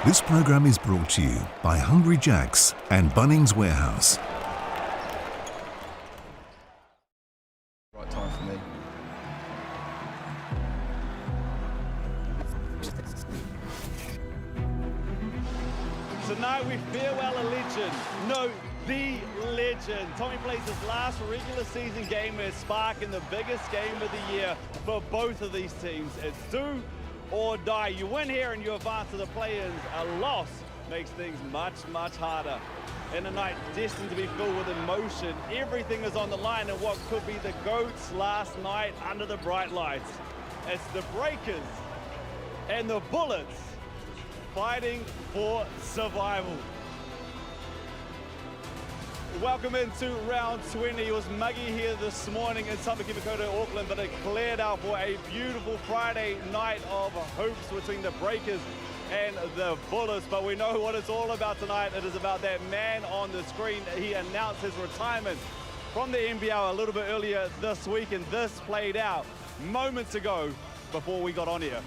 This program is brought to you by Hungry Jack's and Bunnings Warehouse. Right time for me. Tonight we farewell a legend. No, the legend. Tommy plays his last regular season game at Spark in the biggest game of the year for both of these teams. It's do or die. You win here and you advance to the play-ins. A loss makes things much, much harder. In a night destined to be filled with emotion, everything is on the line in what could be the GOAT's last night under the bright lights. It's the Breakers and the Bullets fighting for survival. Welcome into round 20. It was muggy here this morning in Takapuna, Auckland, but it cleared out for a beautiful Friday night of hopes between the Breakers and the Bullets. But we know what it's all about tonight. It is about that man on the screen. He announced his retirement from the NBL a little bit earlier this week, and this played out moments ago before we got on here.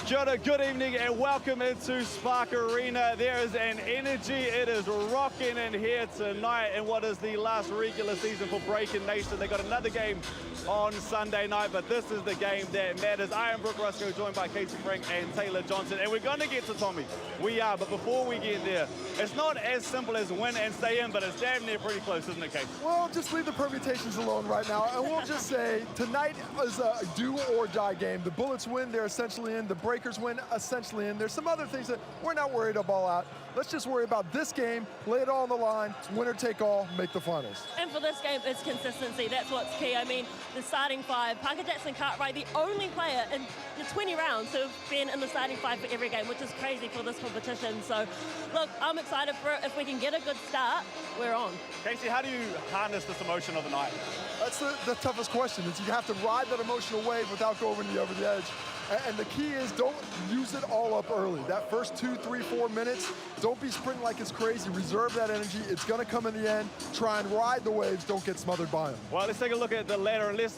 Jota, good evening and welcome into Spark Arena. There is an energy, it is rocking in here tonight in what is the last regular season for Breaking Nation. They got another game on Sunday night, but this is the game that matters. I am Brooke Rusco, joined by Casey Frank and Taylor Johnson, and we're going to get to Tommy. We are, but before we get there, it's not as simple as win and stay in, but it's damn near pretty close, isn't it, Casey? Well, just leave the permutations alone right now, and we'll just say tonight is a do or die game. The Bullets win, they're essentially in. The Breakers win, essentially in. There's some other things that we're not worried about. Let's just worry about this game, lay it all on the line, winner take all, make the finals. And for this game, it's consistency. That's what's key. I mean, the starting five, Parker Jackson Cartwright, the only player in the 20 rounds who've been in the starting five for every game, which is crazy for this competition. So, look, I'm excited for it. If we can get a good start, we're on. Casey, how do you harness this emotion of the night? That's the toughest question. Is you have to ride that emotional wave without going over the edge. And the key is don't use it all up early. That first 2, 3, 4 minutes, don't be sprinting like it's crazy. Reserve that energy. It's going to come in the end. Try and ride the waves. Don't get smothered by them. Well, let's take a look at the ladder and let's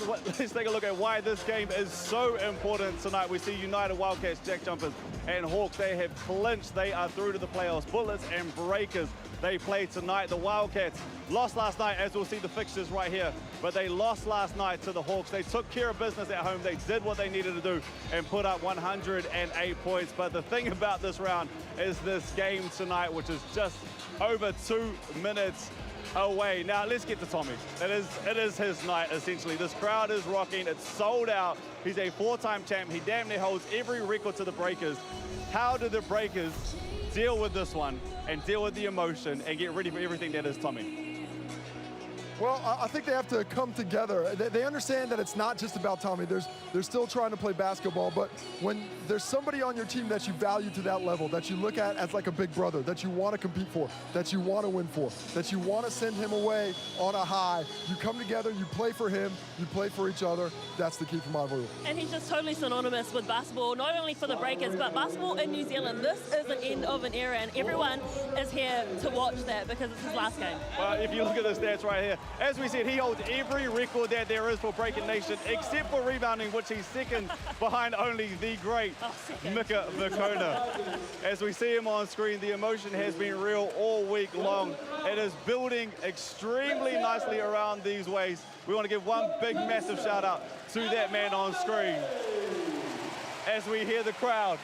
take a look at why this game is so important tonight. We see United Wildcats, Jack Jumpers, and Hawks. They have clinched. They are through to the playoffs. Bullets and Breakers, they play tonight. The Wildcats lost last night, as we'll see the fixtures right here, but they lost last night to the Hawks. They took care of business at home. They did what they needed to do and put up 108 points. But the thing about this round is this game tonight, which is just over 2 minutes away. Now let's get to Tommy. It is his night, essentially. This crowd is rocking. It's sold out. He's a 4-time champ. He damn near holds every record to the Breakers. How do the Breakers deal with this one and deal with the emotion and get ready for everything that is Tommy? Well, I think they have to come together. They understand that it's not just about Tommy. They're still trying to play basketball, but when there's somebody on your team that you value to that level, that you look at as like a big brother, that you want to compete for, that you want to win for, that you want to send him away on a high, you come together, you play for him, you play for each other. That's the key for my view. And he's just totally synonymous with basketball, not only for the Breakers, but basketball in New Zealand. This is an end of an era, and everyone is here to watch that because it's his last game. Well, if you look at the stats right here, as we said, he holds every record that there is for Breaking Nation, except for rebounding, which he's second behind only the great Mika Vakona. As we see him on screen, the emotion has been real all week long. It is building extremely nicely around these waves. We want to give one big, massive shout out to that man on screen as we hear the crowd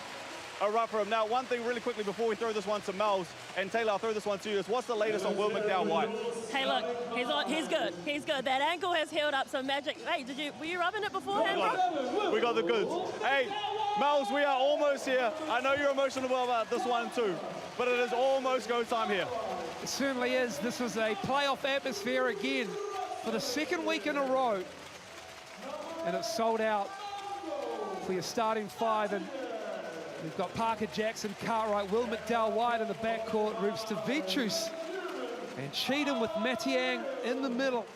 erupt for him. Now, one thing really quickly before we throw this one to Mel's, and Taylor, I'll throw this one to you, is what's the latest on Will McDowell-White? Hey, look, he's good. He's good. That ankle has held up some magic. Hey, were you rubbing it beforehand, bro? We got the goods. Hey, Mel's, we are almost here. I know you're emotional about this one too, but it is almost go time here. It certainly is. This is a playoff atmosphere again for the second week in a row, and it's sold out for your starting five. And we've got Parker Jackson, Cartwright, Will McDowell-White in the backcourt, Rubes Tavichus, and Cheatham with Matiang in the middle.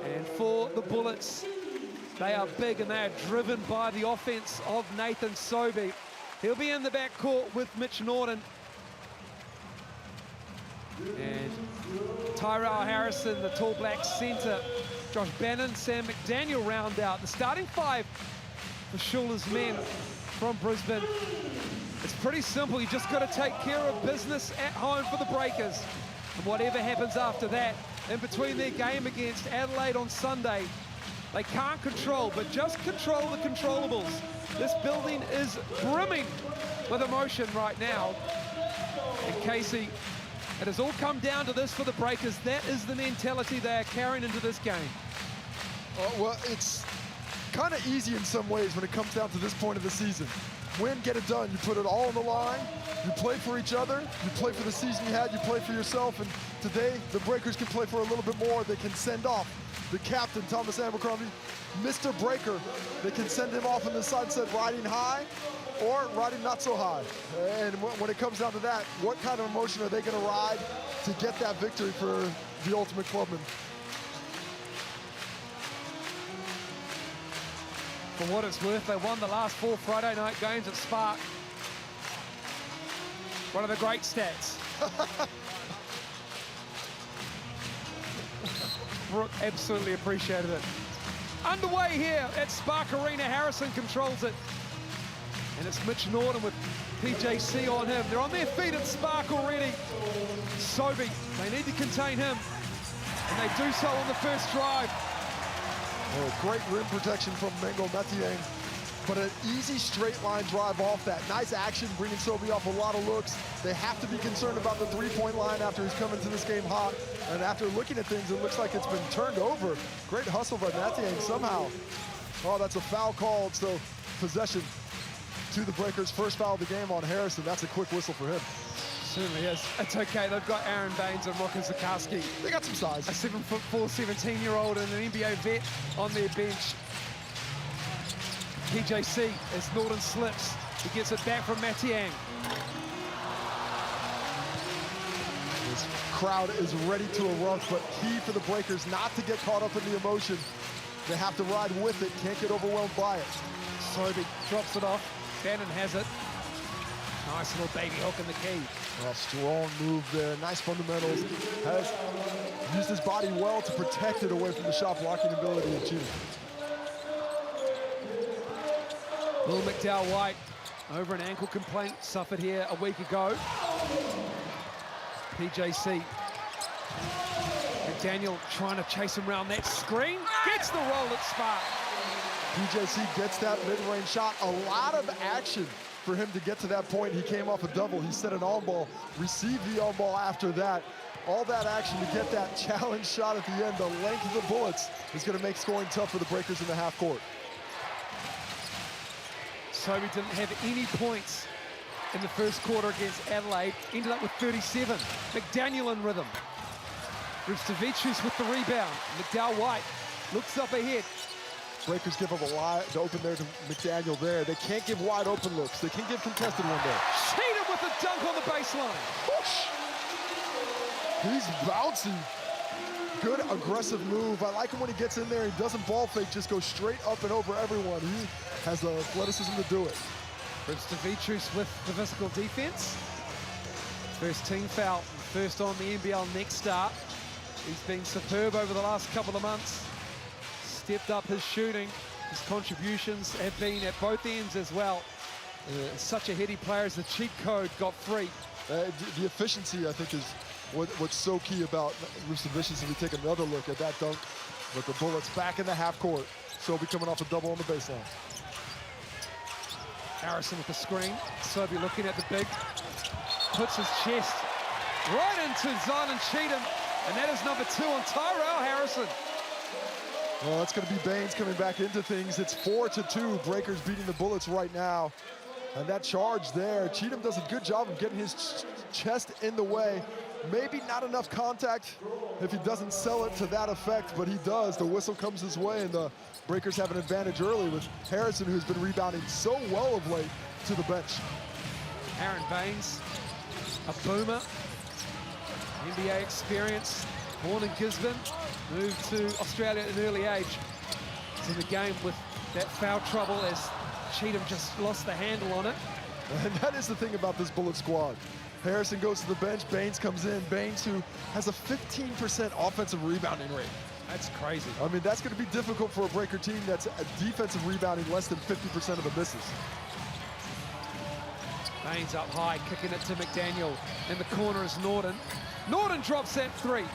And for the Bullets, they are big and they are driven by the offense of Nathan Sobey. He'll be in the backcourt with Mitch Norton. And Tyrell Harrison, the tall black center. Josh Bannon, Sam McDaniel round out. The starting five for Schuler's men from Brisbane. It's pretty simple. You just got to take care of business at home for the Breakers. And whatever happens after that, in between their game against Adelaide on Sunday, they can't control, but just control the controllables. This building is brimming with emotion right now. And Casey, it has all come down to this for the Breakers. That is the mentality they are carrying into this game. Well, it's kind of easy in some ways when it comes down to this point of the season. Win, get it done. You put it all on the line. You play for each other. You play for the season you had. You play for yourself. And today, the Breakers can play for a little bit more. They can send off the captain, Thomas Abercrombie, Mr. Breaker. They can send him off on the sunset riding high or riding not so high. And when it comes down to that, what kind of emotion are they going to ride to get that victory for the ultimate clubman? For what it's worth, they won the last 4 Friday night games at Spark. One of the great stats. Brooke absolutely appreciated it. Underway here at Spark Arena. Harrison controls it. And it's Mitch Norton with PJC on him. They're on their feet at Spark already. Sobey, they need to contain him. And they do so on the first drive. Oh, great rim protection from Mengo Metienne, but an easy straight line drive off that. Nice action, bringing Sobey off a lot of looks. They have to be concerned about the three-point line after he's come into this game hot. And after looking at things, it looks like it's been turned over. Great hustle by Metienne somehow. Oh, that's a foul called, so possession to the Breakers. First foul of the game on Harrison. That's a quick whistle for him. Certainly is. It's okay. They've got Aaron Baines and Rocco Zukowski. They got some size. A 7'4", 17-year-old and an NBA vet on their bench. PJC as Norton slips. He gets it back from Matiang. This crowd is ready to erupt, but key for the Breakers not to get caught up in the emotion. They have to ride with it, can't get overwhelmed by it. Sobey drops it off. Bannon has it. Nice little baby hook in the key. Oh, strong move there, nice fundamentals. Has used his body well to protect it away from the shot blocking ability of Cheatham. Will McDowell White over an ankle complaint suffered here a week ago. PJC. McDaniel trying to chase him around that screen. Gets the roll at Spark. PJC gets that mid-range shot. A lot of action for him to get to that point. He came off a double. He set an on-ball, received the on-ball after that. All that action to get that challenge shot at the end. The length of the bullets is going to make scoring tough for the Breakers in the half court. Sobey didn't have any points in the first quarter against Adelaide. Ended up with 37. McDaniel in rhythm. Rivstovičius with the rebound. McDowell White looks up ahead. Breakers give up a lot to open there to McDaniel there. They can't give wide open looks. They can give contested one there. Cheatham with a dunk on the baseline. Whoosh. He's bouncy. Good aggressive move. I like him when he gets in there. He doesn't ball fake, just go straight up and over everyone. He has the athleticism to do it. Rivstovičius with the physical defense. First team foul, first on the NBL next start. He's been superb over the last couple of months. Stepped up his shooting. His contributions have been at both ends as well. Such a heady player as the cheat code got free. The efficiency, I think, is what's so key about Rivstovičius. If we take another look at that dunk, but the Bullets back in the half court. Sobey coming off a double on the baseline. Harrison with the screen. Sobey looking at the big. Puts his chest right into Zylan Cheatham. And that is number 2 on Tyrell Harrison. Well, that's going to be Baines coming back into things. It's 4-2. Breakers beating the Bullets right now. And that charge there, Cheatham does a good job of getting his chest in the way. Maybe not enough contact if he doesn't sell it to that effect, but he does. The whistle comes his way, and the Breakers have an advantage early with Harrison, who's been rebounding so well of late, to the bench. Aaron Baines, a boomer, NBA experience, born in Gisborne, moved to Australia at an early age. He's in the game with that foul trouble as Cheatham just lost the handle on it. And that is the thing about this Bullet squad. Harrison goes to the bench. Baines comes in. Baines, who has a 15% offensive rebounding rate. That's crazy. I mean, that's going to be difficult for a Breaker team that's a defensive rebounding less than 50% of the misses. Baines up high, kicking it to McDaniel. In the corner is Norton. Norton drops that three.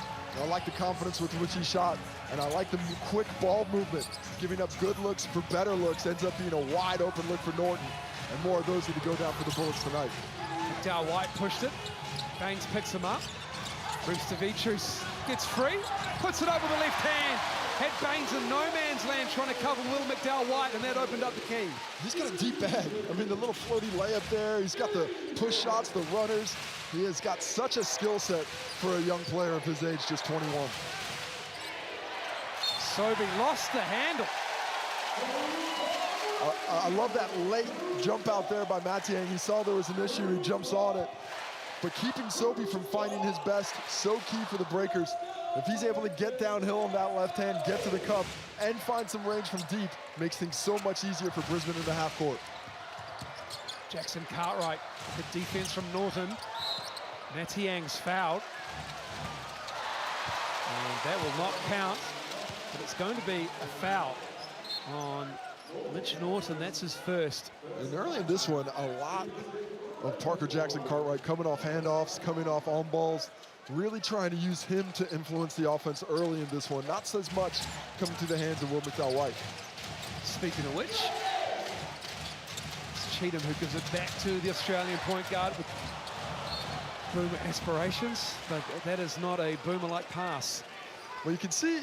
I like the confidence with which he shot, and I like the quick ball movement. Giving up good looks for better looks ends up being a wide open look for Norton, and more of those need to go down for the Bullets tonight. McDowell White pushed it. Baines picks him up. Brisbane gets free, puts it over the left hand. Had Baines in no man's land trying to cover Will McDowell White, and that opened up the key. He's got a deep bag. I mean, the little floaty layup there. He's got the push shots, the runners. He has got such a skill set for a young player of his age, just 21. Sobey lost the handle. I love that late jump out there by Matiang. He saw there was an issue, he jumps on it. But keeping Sobey from finding his best, so key for the Breakers. If he's able to get downhill on that left hand, get to the cup, and find some range from deep, makes things so much easier for Brisbane in the half court. Jackson Cartwright, good defense from Norton. Matiang's fouled. And that will not count, but it's going to be a foul on Mitch Norton. That's his first. And early in this one, a lot of Parker Jackson Cartwright coming off handoffs, coming off on balls, really trying to use him to influence the offense early in this one. Not so as much coming to the hands of Will McDowell White. Speaking of which, it's Cheatham who gives it back to the Australian point guard with boomer aspirations, but that is not a boomer-like pass. Well, you can see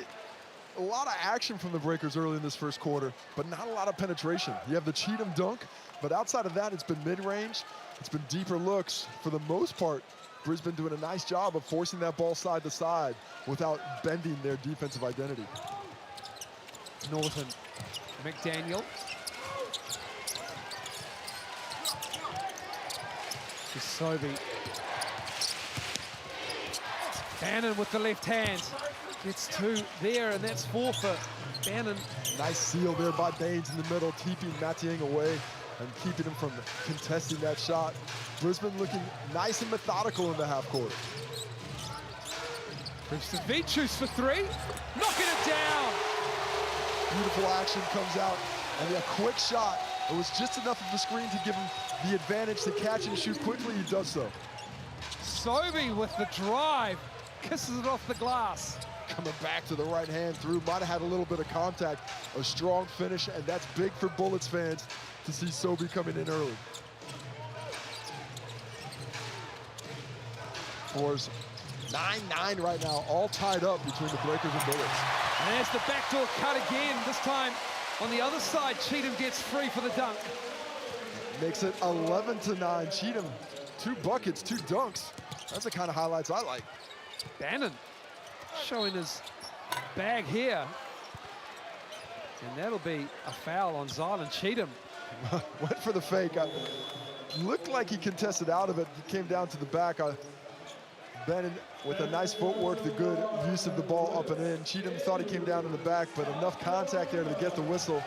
a lot of action from the Breakers early in this first quarter, but not a lot of penetration. You have the Cheatham dunk, but outside of that, it's been mid-range. It's been deeper looks. For the most part, Brisbane doing a nice job of forcing that ball side to side without bending their defensive identity. Norton, McDaniel. To Sobey. Bannon with the left hand. Gets two there, and that's four for Bannon. Nice seal there by Baines in the middle, keeping Matiang away and keeping him from contesting that shot. Brisbane looking nice and methodical in the half court. Brisbane for three, knocking it down. Beautiful action comes out, and a quick shot. It was just enough of a screen to give him the advantage to catch and shoot quickly. He does so. Sobey with the drive, kisses it off the glass. Coming back to the right hand through, might have had a little bit of contact. A strong finish, and that's big for Bullets fans to see Sobey coming in early. Scores 9-9 right now, all tied up between the Breakers and Bullets. And there's the backdoor cut again. This time on the other side, Cheatham gets free for the dunk. Makes it 11-9. Cheatham, 2 buckets, 2 dunks. That's the kind of highlights I like. Bannon showing his bag here. And that'll be a foul on Zylan Cheatham. Went for the fake. Looked like he contested out of it. He came down to the back. Bannon with a nice footwork, the good use of the ball up and in. Cheatham thought he came down to the back, but enough contact there to get the whistle.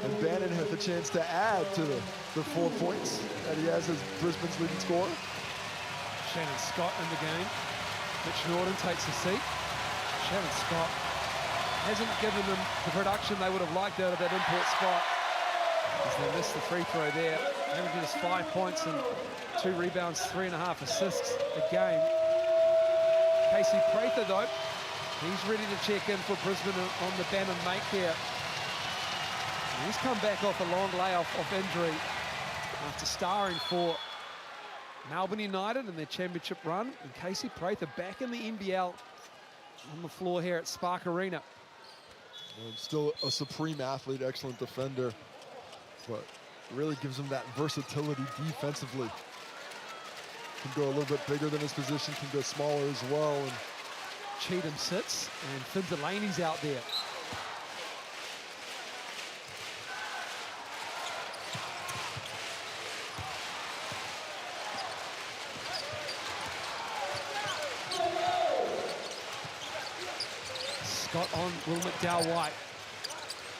And Bannon had the chance to add to the 4 points that he has as Brisbane's leading scorer. Shannon Scott in the game. Mitch Norton takes a seat. Shannon Scott hasn't given them the production they would have liked out of that import spot, as they missed the free throw there. Averaging just 5 points and 2 rebounds, 3.5 assists a game. Casey Prather, though, he's ready to check in for Brisbane on the Bannon make here. And he's come back off a long layoff of injury after starring for Melbourne United in their championship run. And Casey Prather back in the NBL on the floor here at Spark Arena. And still a supreme athlete, excellent defender, but really gives him that versatility defensively. Can go a little bit bigger than his position, can go smaller as well. And Cheatham sits, and Finn Delaney's out there. Scott on Will McDowell White.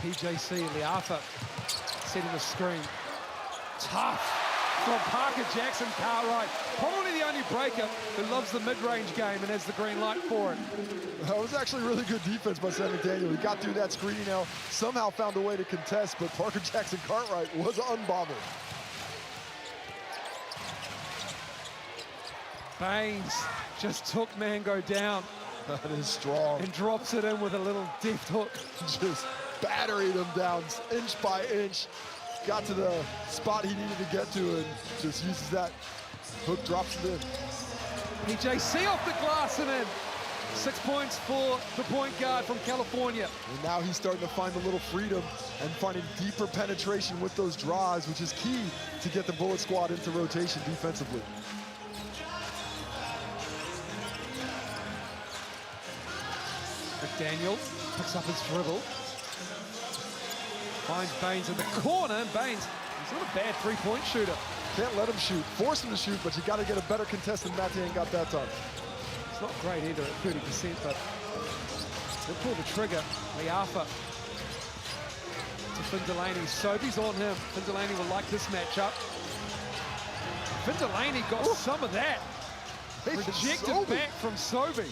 PJC Liafa setting the screen. Tough from Parker Jackson Cartwright. Probably the only only breaker who loves the mid-range game and has the green light for it. That was actually really good defense by Sam McDaniel. He got through that screen now, somehow found a way to contest, but Parker Jackson Cartwright was unbothered. Baines just took Mango down. That is strong. And drops it in with a little deft hook. Just battering him down inch by inch. Got to the spot he needed to get to and just uses that hook, drops it in. PJC off the glass and in. 6 points for the point guard from California. And now he's starting to find a little freedom and finding deeper penetration with those draws, which is key to get the Bullet Squad into rotation defensively. McDaniel picks up his dribble. Finds Baines in the corner, and Baines, he's not a bad three-point shooter. Can't let him shoot. Force him to shoot, but you got to get a better contest than Mathieu got that time. It's not great either at 30%, but he'll pull the trigger. Liafa to Finn Delaney. Sobey's on him. Finn Delaney will like this matchup. Finn Delaney got some of that. Rejected back from Sobey.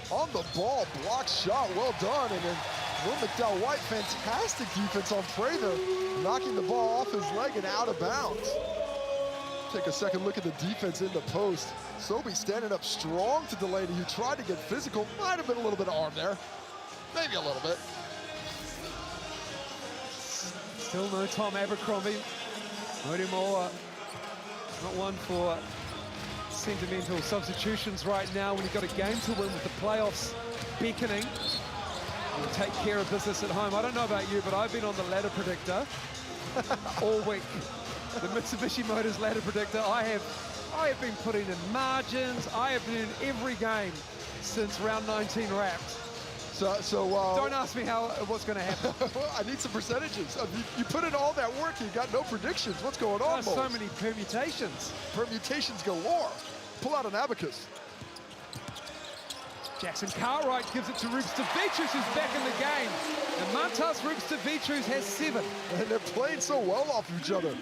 On the ball, block shot, well done. And then Will McDowell-White, fantastic defense on Prather, knocking the ball off his leg and out of bounds. Take a second look at the defense in the post. Sobey standing up strong to Delaney, who tried to get physical. Might have been a little bit of arm there. Maybe a little bit. Still no Tom Abercrombie. Modi Moa, not one for sentimental substitutions right now when you've got a game to win with the playoffs beckoning. We'll take care of business at home. I don't know about you, but I've been on the ladder predictor all week. The Mitsubishi Motors ladder predictor. I have been putting in margins. I have been in every game since round 19 wrapped. Don't ask me what's going to happen. I need some percentages. You put in all that work, you got no predictions. What's going on, There's so many permutations. Permutations galore. Pull out an abacus. Jackson Cartwright gives it to Rubstavicius, who's back in the game. And Mantas Rubstavicius has 7. And they're playing so well off each other.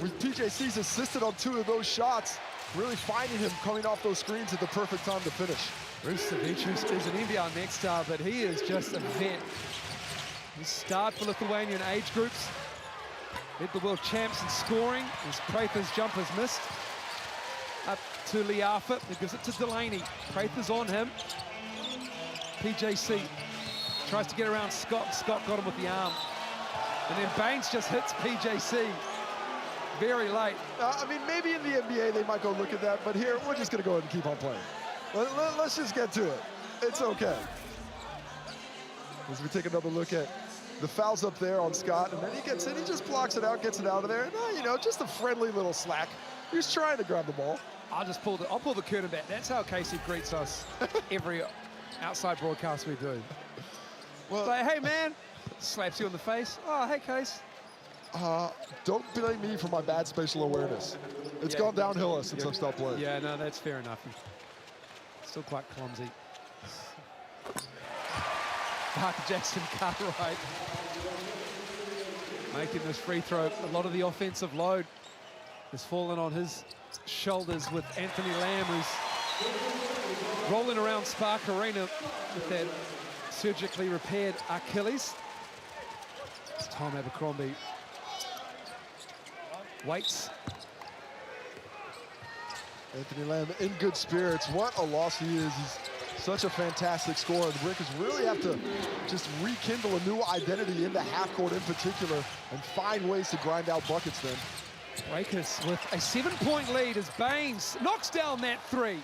With PJC's assisted on 2 of those shots, really finding him coming off those screens at the perfect time to finish. Rubstavicius is an NBL next star, but he is just a vet. He starred for Lithuanian age groups, led the world champs in scoring, as Prather's jumper's missed. Up to Liafa, he gives it to Delaney. Prather's on him. PJC tries to get around Scott. Scott got him with the arm. And then Baines just hits PJC very late. I mean, maybe in the NBA they might go look at that, but here, we're just going to go ahead and keep on playing. Let's just get to it. It's okay. As we take another look at the fouls up there on Scott, and then he gets in, he just blocks it out, gets it out of there. And, you know, just a friendly little slack. He's trying to grab the ball. I'll pull the curtain back. That's how Casey greets us every outside broadcast we do. Well, like, hey man, slaps you on the face. Oh, hey Case. Don't blame me for my bad spatial awareness. It's gone downhill since I've stopped playing. Yeah, no, that's fair enough. Still quite clumsy. Parker Jackson Cartwright making this free throw. A lot of the offensive load has fallen on his shoulders with Anthony Lamb, who's rolling around Spark Arena with that surgically repaired Achilles. It's Tom Abercrombie. Waits. Anthony Lamb in good spirits. What a loss he is. He's such a fantastic scorer. The Breakers really have to just rekindle a new identity in the half court in particular and find ways to grind out buckets then. Breakers with a 7-point lead as Baines knocks down that 3.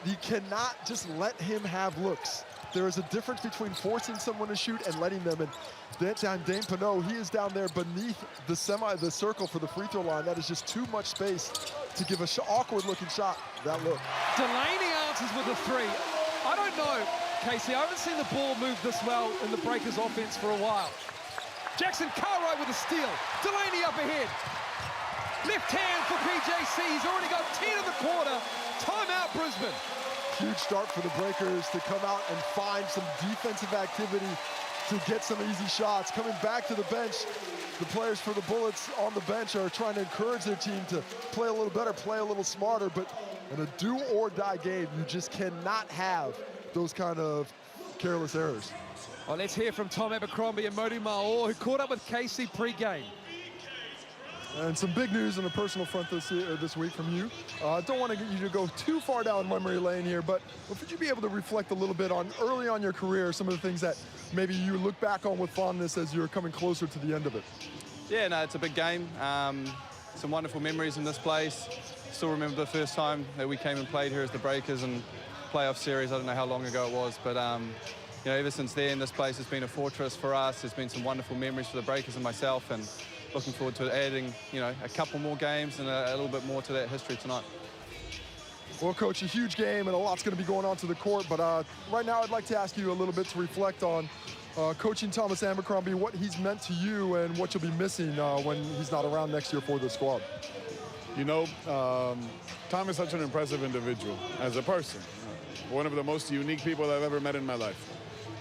You cannot just let him have looks. There is a difference between forcing someone to shoot and letting them. And that time, Dane Pinot, he is down there beneath the circle for the free throw line. That is just too much space to give an awkward-looking shot. That look. Delaney answers with a 3. I don't know, Casey. I haven't seen the ball move this well in the Breakers offense for a while. Jackson Cartwright with a steal. Delaney up ahead. Left hand for PJC. He's already got 10 in the quarter. Timeout, Brisbane. Huge start for the Breakers to come out and find some defensive activity to get some easy shots. Coming back to the bench, the players for the Bullets on the bench are trying to encourage their team to play a little better, play a little smarter, but in a do-or-die game, you just cannot have those kind of careless errors. Well, let's hear from Tom Abercrombie and Mody Maor, who caught up with Casey pre-game. And some big news on the personal front this week from you. Don't want to get you to go too far down memory lane here, but would you be able to reflect a little bit on early on your career, some of the things that maybe you look back on with fondness as you're coming closer to the end of it? Yeah, no, it's a big game. Some wonderful memories in this place. Still remember the first time that we came and played here as the Breakers in playoff series. I don't know how long ago it was, but you know, ever since then, this place has been a fortress for us. There's been some wonderful memories for the Breakers and myself, and looking forward to adding, you know, a couple more games and a little bit more to that history tonight. Well, Coach, a huge game and a lot's going to be going on to the court, but right now I'd like to ask you a little bit to reflect on coaching Thomas Abercrombie, what he's meant to you and what you'll be missing when he's not around next year for the squad. You know, Tom is such an impressive individual as a person. One of the most unique people I've ever met in my life.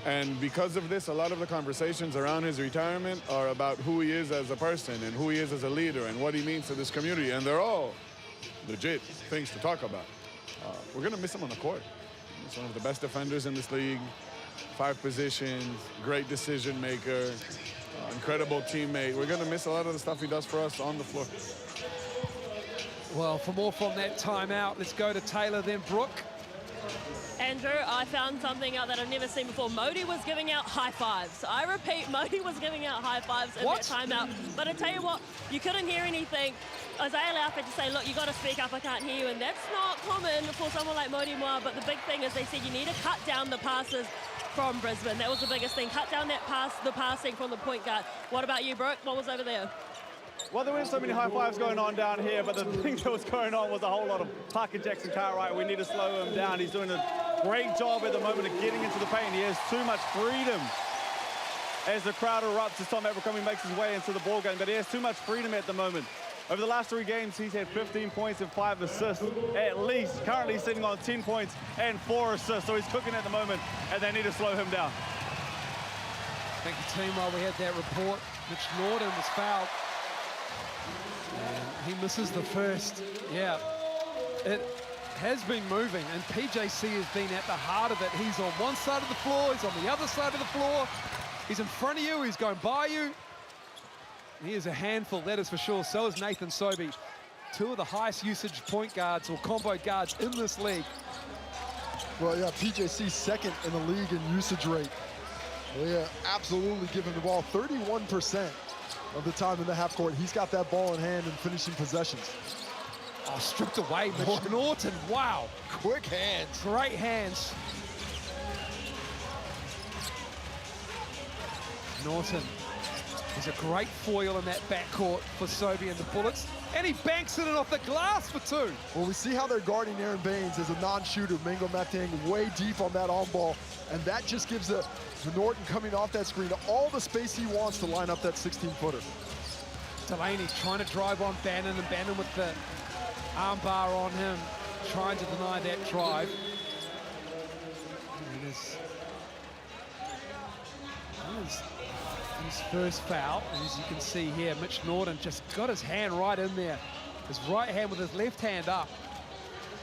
And because of this, a lot of the conversations around his retirement are about who he is as a person and who he is as a leader and what he means to this community. And they're all legit things to talk about. We're going to miss him on the court. He's one of the best defenders in this league, 5 positions, great decision maker, incredible teammate. We're going to miss a lot of the stuff he does for us on the floor. Well, for more from that timeout, let's go to Taylor, then Brooke. Andrew, I found something out that I've never seen before. Mody was giving out high fives. I repeat, Mody was giving out high fives in that timeout. But I tell you what, you couldn't hear anything. Isaiah Lauf had to say, look, you got to speak up, I can't hear you. And that's not common for someone like Mody Maor. But the big thing is they said you need to cut down the passes from Brisbane. That was the biggest thing. Cut down that the passing from the point guard. What about you, Brooke? What was over there? Well, there weren't so many high fives going on down here, but the thing that was going on was a whole lot of Parker Jackson Cartwright. We need to slow him down. He's doing a great job at the moment of getting into the paint. He has too much freedom as the crowd erupts as Tom Abercrombie makes his way into the ball game, but he has too much freedom at the moment. Over the last 3 games, he's had 15 points and 5 assists at least. Currently sitting on 10 points and 4 assists, so he's cooking at the moment, and they need to slow him down. Thank you, team. While we had that report, Mitch Norton was fouled. And he misses the first. Yeah, it has been moving, and PJC has been at the heart of it. He's on one side of the floor, he's on the other side of the floor. He's in front of you, he's going by you. He is a handful, that is for sure. So is Nathan Sobey. 2 of the highest usage point guards or combo guards in this league. Well, yeah, PJC second in the league in usage rate. Well, yeah, absolutely giving the ball 31% of the time in the half court. He's got that ball in hand and finishing possessions. Oh, stripped away, Mitch Norton, wow. Quick hands. Great hands. Norton is a great foil in that backcourt for Sobey and the Bullets. And he banks it off the glass for 2. Well, we see how they're guarding Aaron Baines as a non-shooter. Mango Matang way deep on that on-ball. And that just gives the Norton coming off that screen all the space he wants to line up that 16-footer. Delaney trying to drive on Bannon, and Bannon with the arm bar on him, trying to deny that drive. And his first foul, and as you can see here, Mitch Norton just got his hand right in there. His right hand with his left hand up.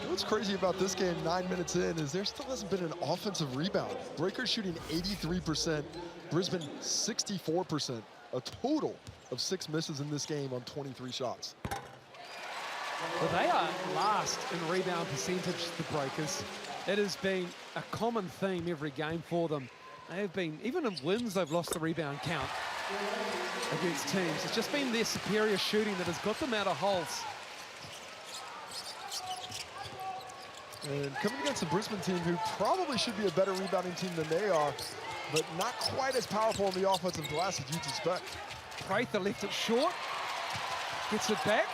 What's crazy about this game 9 minutes in is there still hasn't been an offensive rebound. Breakers shooting 83%, Brisbane 64%. A total of 6 misses in this game on 23 shots. Well, they are last in rebound percentage, the Breakers. It has been a common theme every game for them. They have been, even in wins, they've lost the rebound count against teams. It's just been their superior shooting that has got them out of holes. And coming against a Brisbane team who probably should be a better rebounding team than they are, but not quite as powerful on the offensive glass as you'd expect. Prather left it short, gets it back.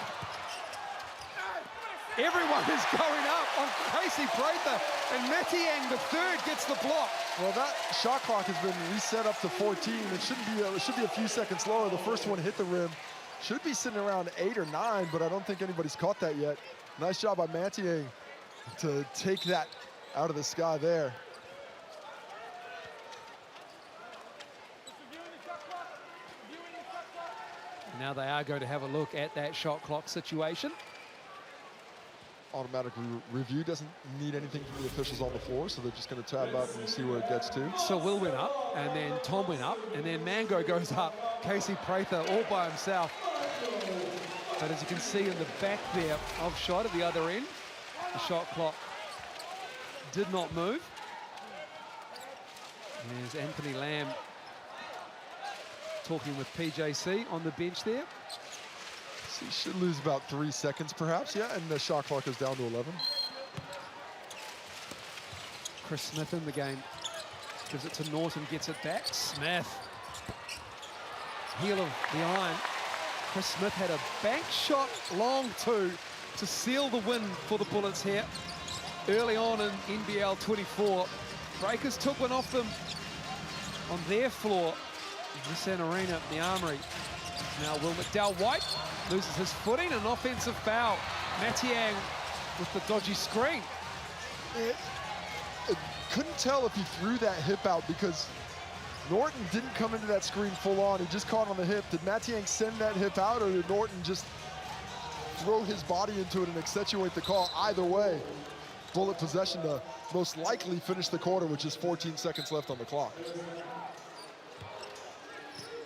Everyone is going up on Casey Prather, and Matiang, the third, gets the block. Well, that shot clock has been reset up to 14. It should be a few seconds lower. The first one hit the rim. Should be sitting around 8 or 9, but I don't think anybody's caught that yet. Nice job by Matiang to take that out of the sky there. Now they are going to have a look at that shot clock situation. Automatic review doesn't need anything from the officials on the floor, so they're just going to tab up and see where it gets to. So Will went up, and then Tom went up, and then Mango goes up. Casey Prather all by himself. But as you can see in the back there of shot at the other end, the shot clock did not move. There's Anthony Lamb talking with PJC on the bench there. So he should lose about 3 seconds perhaps, yeah, and the shot clock is down to 11. Chris Smith in the game. Gives it to Norton, gets it back. Smith. Heel of the iron. Chris Smith had a bank shot long two to seal the win for the Bullets here. Early on in NBL 24. Breakers took one off them on their floor. Nissan Arena, the Armory. Now Will McDowell-White loses his footing, an offensive foul. Matiang with the dodgy screen. I couldn't tell if he threw that hip out because Norton didn't come into that screen full on. He just caught on the hip. Did Matiang send that hip out, or did Norton just throw his body into it and accentuate the call? Either way, Bullet possession to most likely finish the quarter with just 14 seconds left on the clock.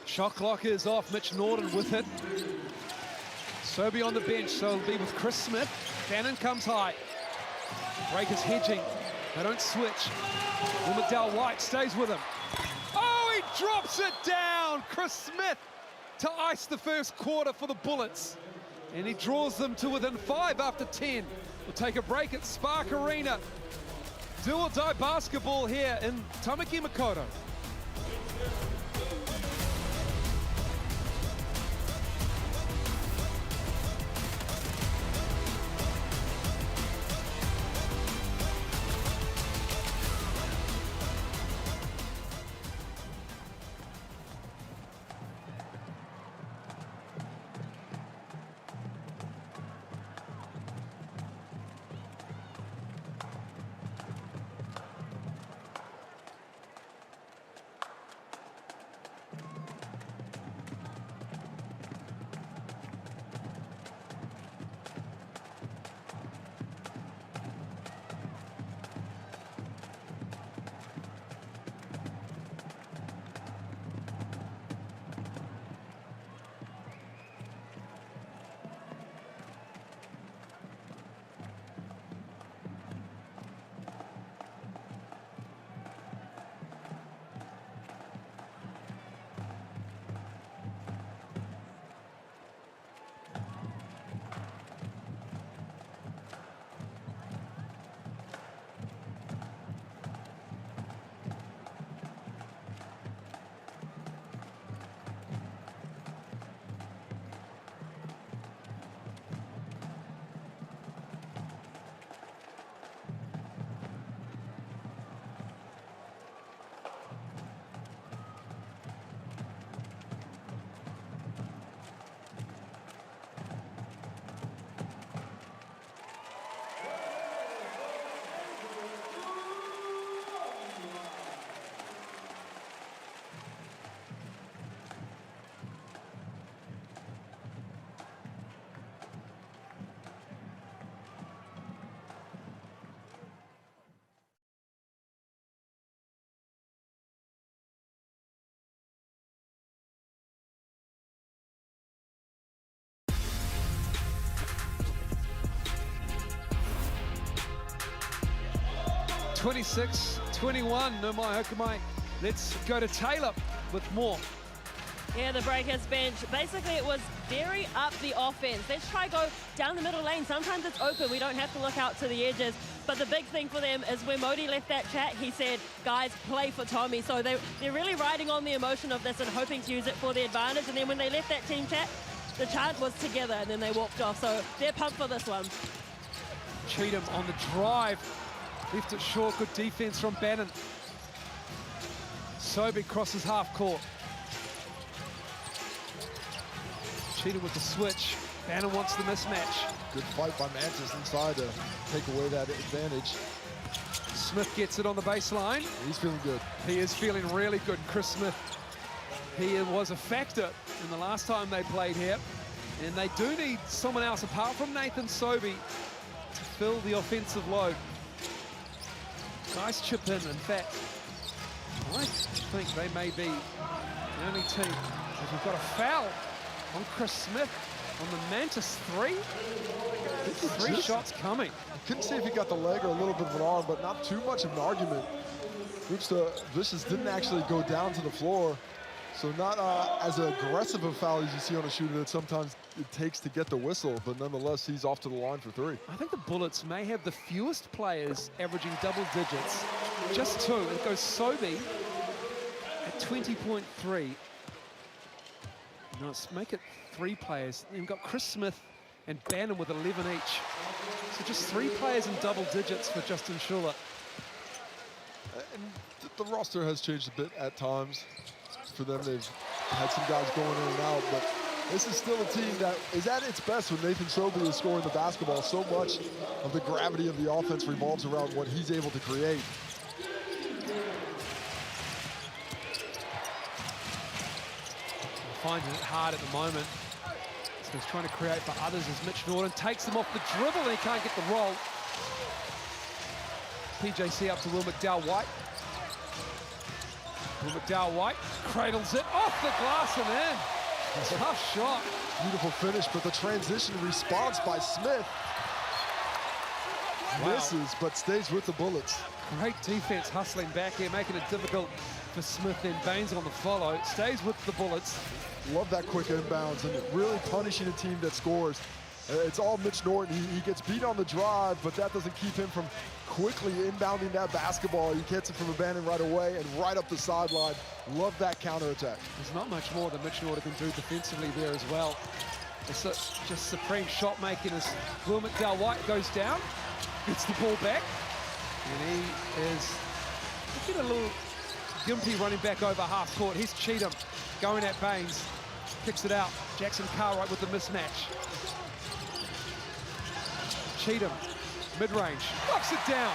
Shot clock is off. Mitch Norton with it. Sobey on the bench, so it'll be with Chris Smith. Bannon comes high. Breakers hedging. They don't switch. Will McDowell-White stays with him. Oh, he drops it down. Chris Smith to ice the first quarter for the Bullets. And he draws them to within 5 after 10. We'll take a break at Spark Arena. Do or die basketball here in Tamaki Makaurau. (26-21), no mai hokamai. Let's go to Taylor with more. Yeah, the Breakers bench, basically it was very up the offense. Let's try go down the middle lane. Sometimes it's open. We don't have to look out to the edges. But the big thing for them is when Modi left that chat, he said, guys, play for Tommy. So they're really riding on the emotion of this and hoping to use it for their advantage. And then when they left that team chat, the chant was together and then they walked off. So they're pumped for this one. Cheatham on the drive. Left it short, good defense from Bannon. Sobey crosses half court. Cheatham with the switch. Bannon wants the mismatch. Good fight by Mantis inside to take away that advantage. Smith gets it on the baseline. He's feeling good. He is feeling really good, Chris Smith. He was a factor in the last time they played here. And they do need someone else apart from Nathan Sobey to fill the offensive load. Nice chip in fact. I think they may be the only team. If we've got a foul on Chris Smith on the Mantis 3. Three shots coming. Couldn't see if he got the leg or a little bit of an arm, but not too much of an argument. Oops, Vicious didn't actually go down to the floor. So not as aggressive a foul as you see on a shooter that sometimes it takes to get the whistle, but nonetheless, he's off to the line for 3. I think the Bullets may have the fewest players averaging double digits. Just 2. It goes Sobey at 20.3. No, let's make it 3 players. Then we've got Chris Smith and Bannon with 11 each. So just 3 players in double digits for Justin Schuller. And the roster has changed a bit at times. For them, they've had some guys going in and out, but this is still a team that is at its best when Nathan Sobey is scoring the basketball. So much of the gravity of the offense revolves around what he's able to create. Finds it hard at the moment. So he's trying to create for others as Mitch Norton takes them off the dribble and he can't get the roll. PJC up to Will McDowell-White. Will McDowell-White cradles it off the glass and in. Tough shot. Beautiful finish, but the transition response by Smith misses, but stays with the Bullets. Great defense hustling back here, making it difficult for Smith. Then Baines on the follow, stays with the Bullets. Love that quick inbounds and really punishing a team that scores. It's all Mitch Norton. He gets beat on the drive, but that doesn't keep him from quickly inbounding that basketball. He gets it from Bannon right away and right up the sideline. Love that counterattack. There's not much more that Mitch Norton can do defensively there as well. It's just supreme shot making as Will McDowell-White goes down, gets the ball back, and he is looking a little gimpy running back over half court. Here's Cheatham going at Baines, kicks it out. Jackson Cartwright with the mismatch. Cheatham, mid-range, knocks it down.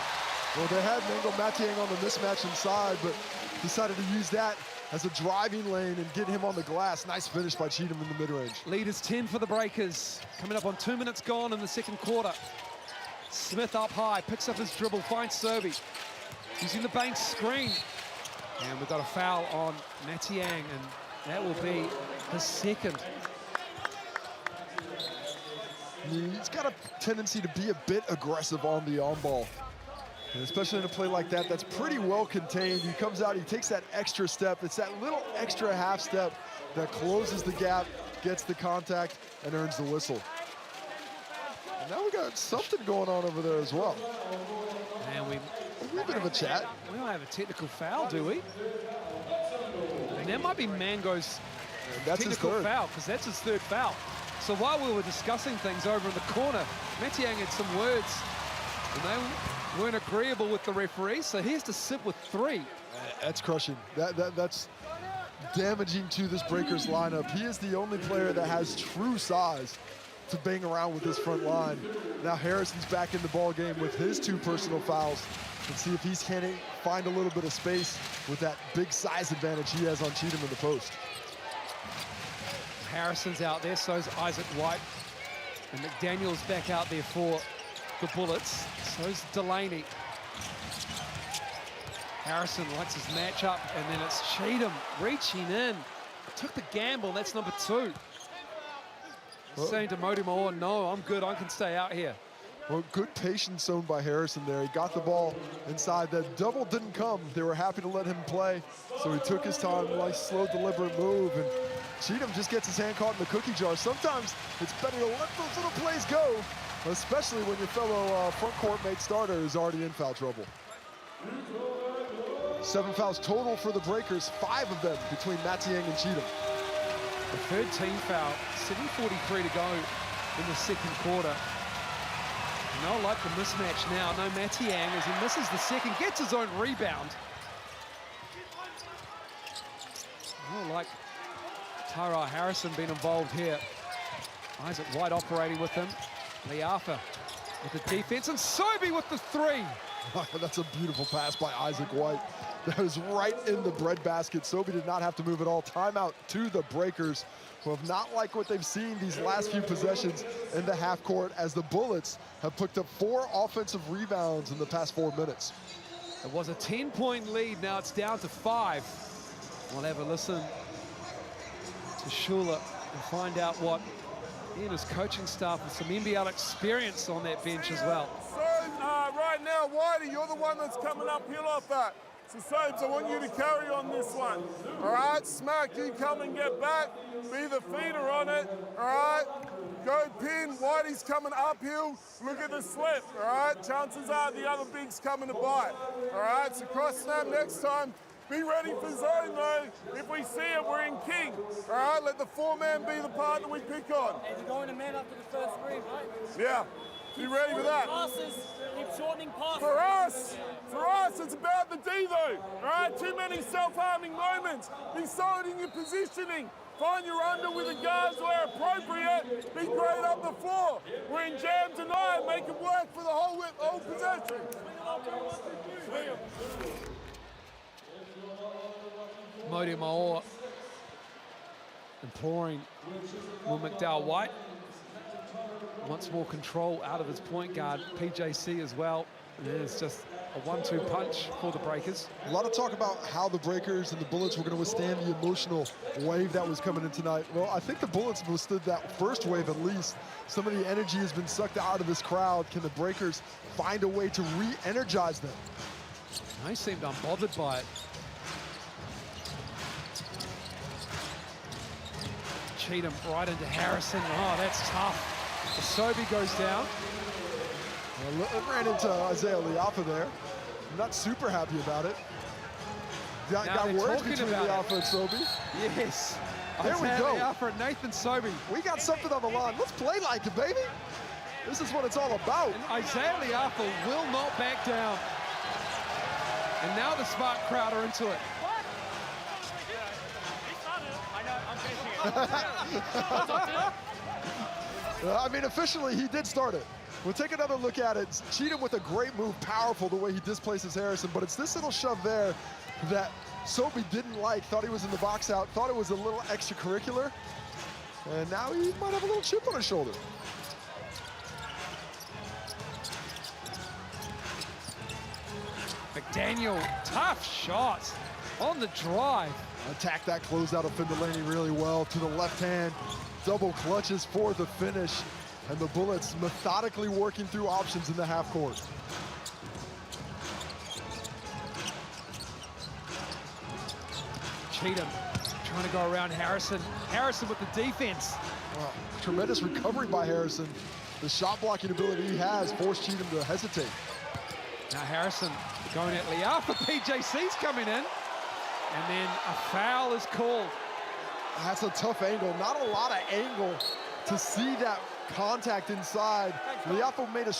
Well, they had Mango Matiang on the mismatch inside, but decided to use that as a driving lane and get him on the glass. Nice finish by Cheatham in the mid-range. Lead is 10 for the Breakers. Coming up on 2 minutes gone in the second quarter. Smith up high, picks up his dribble, finds Sobey. Using the Baines screen. And we've got a foul on Matiang, and that will be his second. He's got a tendency to be a bit aggressive on the on-ball. And especially in a play like that, that's pretty well contained. He comes out, he takes that extra step. It's that little extra half step that closes the gap, gets the contact, and earns the whistle. And now we got something going on over there as well. And a little bit of a chat. We don't have a technical foul, do we? And that might be Mango's technical foul, because that's his third foul. So while we were discussing things over in the corner, Matiang had some words, and they weren't agreeable with the referee, so he has to sit with 3. That's crushing. That's damaging to this Breakers lineup. He is the only player that has true size to bang around with this front line. Now Harrison's back in the ball game with his 2 personal fouls. Let's see if he's can find a little bit of space with that big size advantage he has on Cheatham in the post. Harrison's out there, so is Isaac White. And McDaniel's back out there for the Bullets. So is Delaney. Harrison likes his matchup, and then it's Cheatham reaching in. Took the gamble, that's number 2. Saying to Modi Moore, no, I'm good, I can stay out here. Well, good patience shown by Harrison there. He got the ball inside. That double didn't come. They were happy to let him play, so he took his time, nice, slow, deliberate move, and Cheatham just gets his hand caught in the cookie jar. Sometimes it's better to let those little plays go, especially when your fellow front court mate starter is already in foul trouble. 7 fouls total for the Breakers, 5 of them between Matiang and Cheatham. The third team foul, 7:43 to go in the second quarter. No, like the mismatch now. No Matiang as he misses the second, gets his own rebound. Oh, like Tyrell Harrison being involved here. Isaac White operating with him. Liafa with the defense, and Sobey with the 3. That's a beautiful pass by Isaac White. that was right in the breadbasket. Sobey did not have to move at all. Timeout to the Breakers, who have not liked what they've seen these last few possessions in the half court, as the Bullets have picked up 4 offensive rebounds in the past 4 minutes. It was a 10-point lead. Now it's down to 5. We'll have a listen to Shula and find out what he and his coaching staff with some NBL experience on that bench as well. So right now, Whitey, you're the one that's coming uphill off that. So Sobes, I want you to carry on this one. All right, Smack, you come and get back. Be the feeder on it. All right, go pin. Whitey's coming uphill. Look at the slip. All right, chances are the other big's coming to bite. All right, so cross snap next time. Be ready for zone, though. If we see it, we're in king. All right, let the 4-man be the partner we pick on. And you're going to man after the first screen, right? Yeah, be ready for that. Passes, keep shortening passes. For us, it's about the D, though. All right, too many self-harming moments. Be solid in your positioning. Find your under with the guards where appropriate. Be great up the floor. We're in jam tonight. Make it work for the whole possession. Modi Maor imploring Will McDowell-White. Wants more control out of his point guard, PJC as well. And it's just a 1-2 punch for the Breakers. A lot of talk about how the Breakers and the Bullets were going to withstand the emotional wave that was coming in tonight. Well, I think the Bullets withstood that first wave at least. Some of the energy has been sucked out of this crowd. Can the Breakers find a way to re-energize them? They seemed unbothered by it. Cheatham right into Harrison. Oh, that's tough. Sobey goes down. Ran into Isaiah Liafa there. I'm not super happy about it. Got words between Liafa and Sobey. Yes. There we go. Liafa and Nathan Sobey. We got something on the line. Let's play like it, baby. This is what it's all about. And Isaiah Liafa will not back down. And now the smart crowd are into it. I mean, officially, he did start it. We'll take another look at it. Cheatham with a great move, powerful the way he displaces Harrison, but it's this little shove there that Sobey didn't like, thought he was in the box out, thought it was a little extracurricular, and now he might have a little chip on his shoulder. McDaniel, tough shot on the drive. Attack that closeout of Findelaney really well to the left hand. Double clutches for the finish. And the Bullets methodically working through options in the half court. Cheatham trying to go around Harrison. Harrison with the defense. Wow. Tremendous recovery by Harrison. The shot blocking ability he has forced Cheatham to hesitate. Now Harrison going at Liafa. PJC's coming in. And then a foul is called. That's a tough angle. Not a lot of angle to see that contact inside. Liafa made a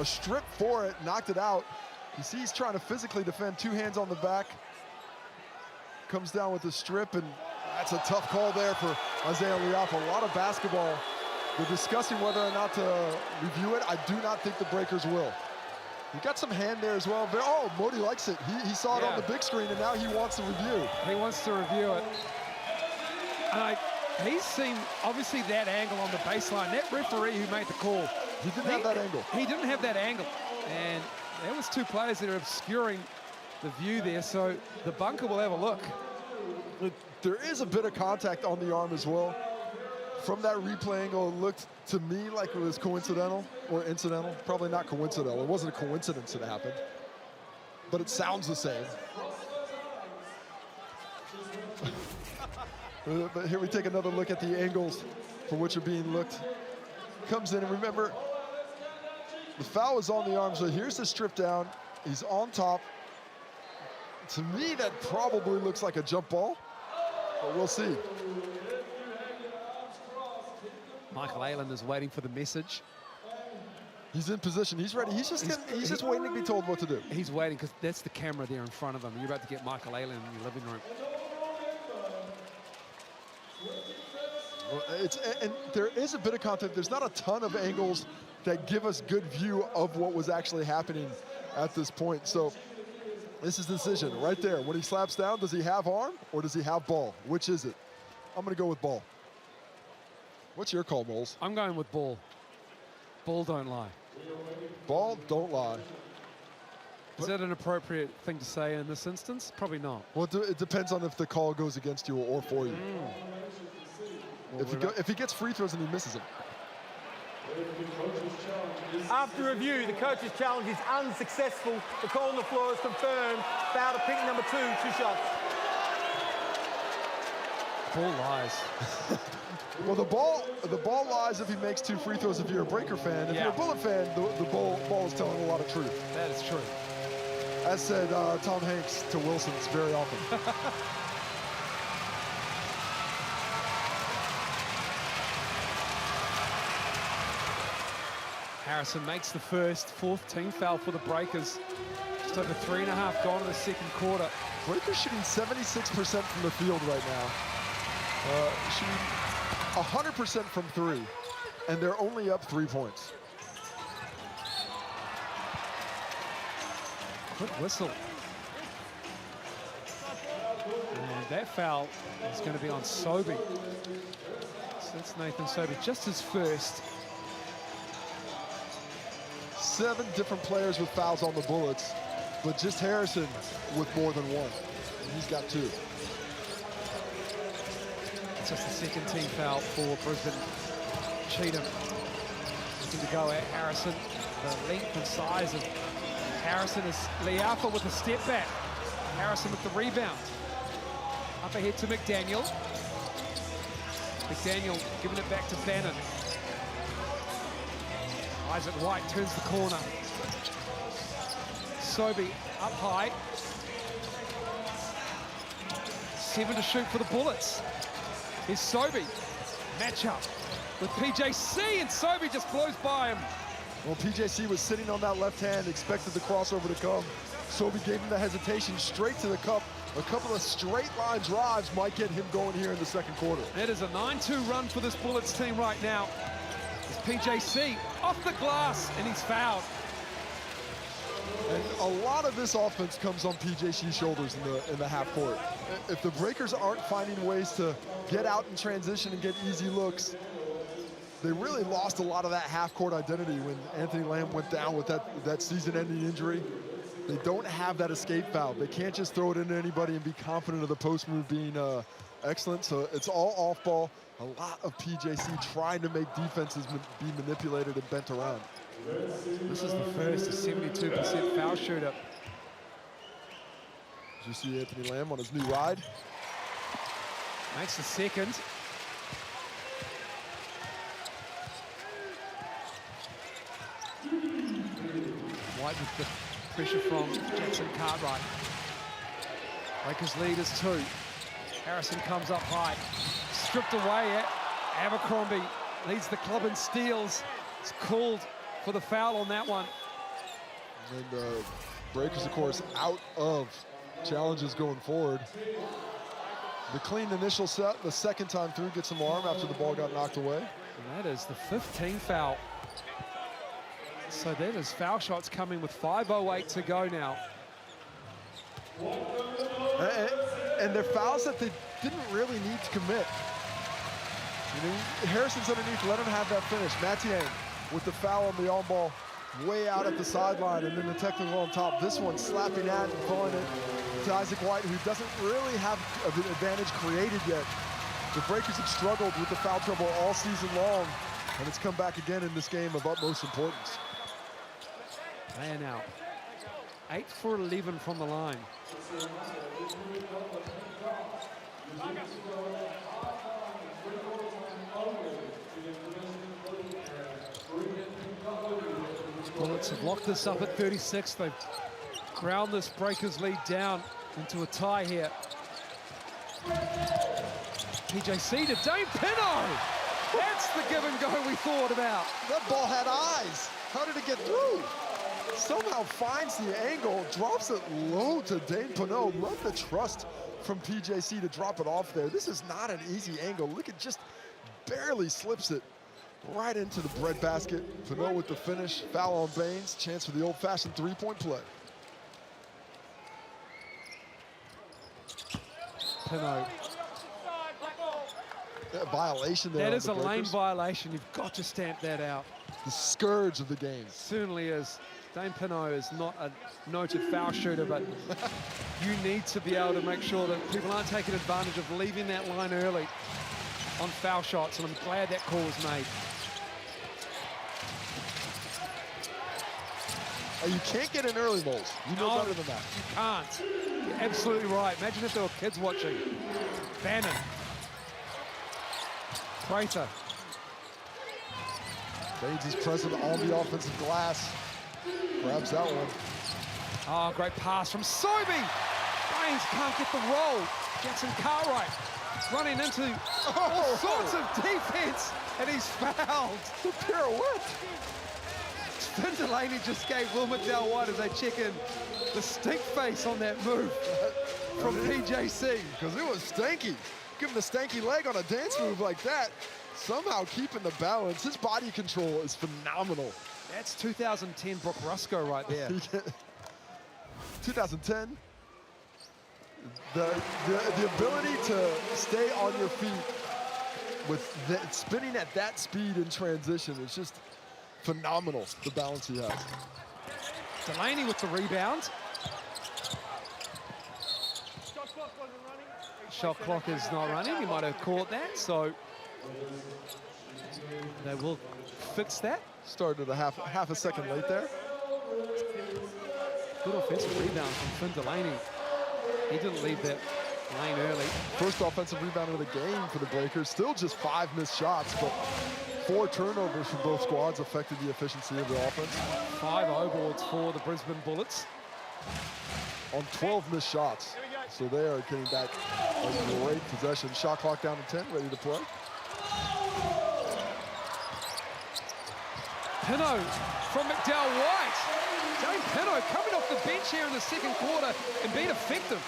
strip for it, knocked it out. You see he's trying to physically defend, 2 hands on the back. Comes down with the strip, and that's a tough call there for Isaiah Liafa. A lot of basketball. They're discussing whether or not to review it. I do not think the Breakers will. He got some hand there as well. But, oh, Modi likes it. He saw it on the big screen, and now he wants to review. He wants to review it. And he's seen, obviously, that angle on the baseline. That referee who made the call. He didn't have that angle. He didn't have that angle. And there was 2 players that are obscuring the view there. So the bunker will have a look. There is a bit of contact on the arm as well. From that replay angle, it looked to me like it was coincidental or incidental. Probably not coincidental. It wasn't a coincidence that happened. But it sounds the same. But here we take another look at the angles for which are being looked. Comes in, and remember, the foul is on the arm, so here's the strip down. He's on top. To me, that probably looks like a jump ball, but we'll see. Michael Ayland is waiting for the message. He's in position. He's ready. He's just waiting to be told what to do. He's waiting because that's the camera there in front of him. You're about to get Michael Ayland in your living room. Well, and there is a bit of content. There's not a ton of angles that give us good view of what was actually happening at this point. So This is the decision right there. When he slaps down, does he have arm or does he have ball? Which is it? I'm going to go with ball. What's your call, Moles? I'm going with ball. Ball don't lie. Ball don't lie. Is that an appropriate thing to say in this instance? Probably not. Well, it depends on if the call goes against you or for you. If he gets free throws and he misses them. After review, the coach's challenge is unsuccessful. The call on the floor is confirmed. Foul to pick number 2, 2 shots. Ball lies. Well, the ball lies if he makes 2 free throws if you're a Breaker fan. If you're a Bullet fan, the ball is telling a lot of truth. That is true. As said Tom Hanks to Wilson's very often. Harrison makes the fourth team foul for the Breakers. Just over 3.5 gone in the second quarter. Breakers shooting 76% from the field right now. Shooting 100% from 3. And they're only up 3 points. Quick whistle. And that foul is going to be on Sobey. So that's Nathan Sobey, just his first. 7 different players with fouls on the Bullets, but just Harrison with more than 1. And he's got 2. It's just the second team foul for Brisbane. Cheatham looking to go at Harrison. The length and size of Harrison is Leafa with a step back. Harrison with the rebound. Up ahead to McDaniel. McDaniel giving it back to Bannon. Isaac White turns the corner. Sobey up high. 7 to shoot for the Bullets. Here's Sobey. Matchup with PJC, and Sobey just blows by him. Well, PJC was sitting on that left hand, expected the crossover to come. Sobey gave him the hesitation straight to the cup. A couple of straight line drives might get him going here in the second quarter. That is a 9-2 run for this Bullets team right now. It's PJC off the glass, and he's fouled. And a lot of this offense comes on PJC's shoulders in the half court. If the Breakers aren't finding ways to get out in transition and get easy looks, they really lost a lot of that half-court identity when Anthony Lamb went down with that season-ending injury. They don't have that escape valve. They can't just throw it into anybody and be confident of the post move being excellent. So it's all off ball. A lot of PJC trying to make defenses be manipulated and bent around. This is the first 72% foul shooter. Did you see Anthony Lamb on his new ride? Makes the second. White with the pressure from Jackson Cartwright. Breakers lead is 2. Harrison comes up high. Stripped away at Abercrombie. Leads the club in steals. It's called for the foul on that one. And the Breakers, of course, out of challenges going forward. The clean initial set, the second time through, gets some arm after the ball got knocked away. And that is the 15th foul. So that is foul shots coming with 5:08 to go now. And they're fouls that they didn't really need to commit. You know, Harrison's underneath, let him have that finish. Matiang with the foul on the on ball way out at the sideline, and then the technical on top. This one slapping at and throwing it to Isaac White, who doesn't really have an advantage created yet. The Breakers have struggled with the foul trouble all season long, and it's come back again in this game of utmost importance. They are now 8 for 11 from the line. Bullets have locked this up at 36. They've ground this Breakers lead down into a tie here. PJC to Dane Pinot. That's the give and go we thought about. That ball had eyes. How did it get through? Somehow finds the angle, drops it low to Dane Pinot. Love the trust from PJC to drop it off there. This is not an easy angle. Look, it just barely slips it right into the breadbasket. Pinot with the finish. Foul on Baines. Chance for the old-fashioned three-point play. Pino. That violation there. That is a lane violation. You've got to stamp that out. The scourge of the game. Certainly is. Dane Pino is not a noted foul shooter, but you need to be able to make sure that people aren't taking advantage of leaving that line early on foul shots, and I'm glad that call was made. You can't get in early, Moles. You know better than that. You can't. You're absolutely right. Imagine if there were kids watching. Bannon. Prather. Baines is present on the offensive glass. Grabs that one. Oh, great pass from Sobey. Baines can't get the roll. Jackson Cartwright running into all sorts of defense, and he's fouled. The pirouette. Finn Delaney just gave Will McDowell White, as they check in, the stink face on that move from PJC. Because it was stanky. Give him the stanky leg on a dance move like that. Somehow keeping the balance. His body control is phenomenal. That's 2010 Brooke Rusko right there. 2010. The ability to stay on your feet with spinning at that speed in transition is just phenomenal, the balance he has. Delaney with the rebound. Shot clock is not running. You might have caught that, so they will fix that. Started a half a second late there. Good offensive rebound from Finn Delaney. He didn't leave that lane early. First offensive rebound of the game for the Breakers. Still just 5 missed shots, but 4 turnovers from both squads affected the efficiency of the offense. 5 O-boards for the Brisbane Bullets. On 12 missed shots. So they are getting back a great possession. Shot clock down to 10, ready to play. Pino from McDowell White. Dane Pino coming off the bench here in the second quarter and being effective.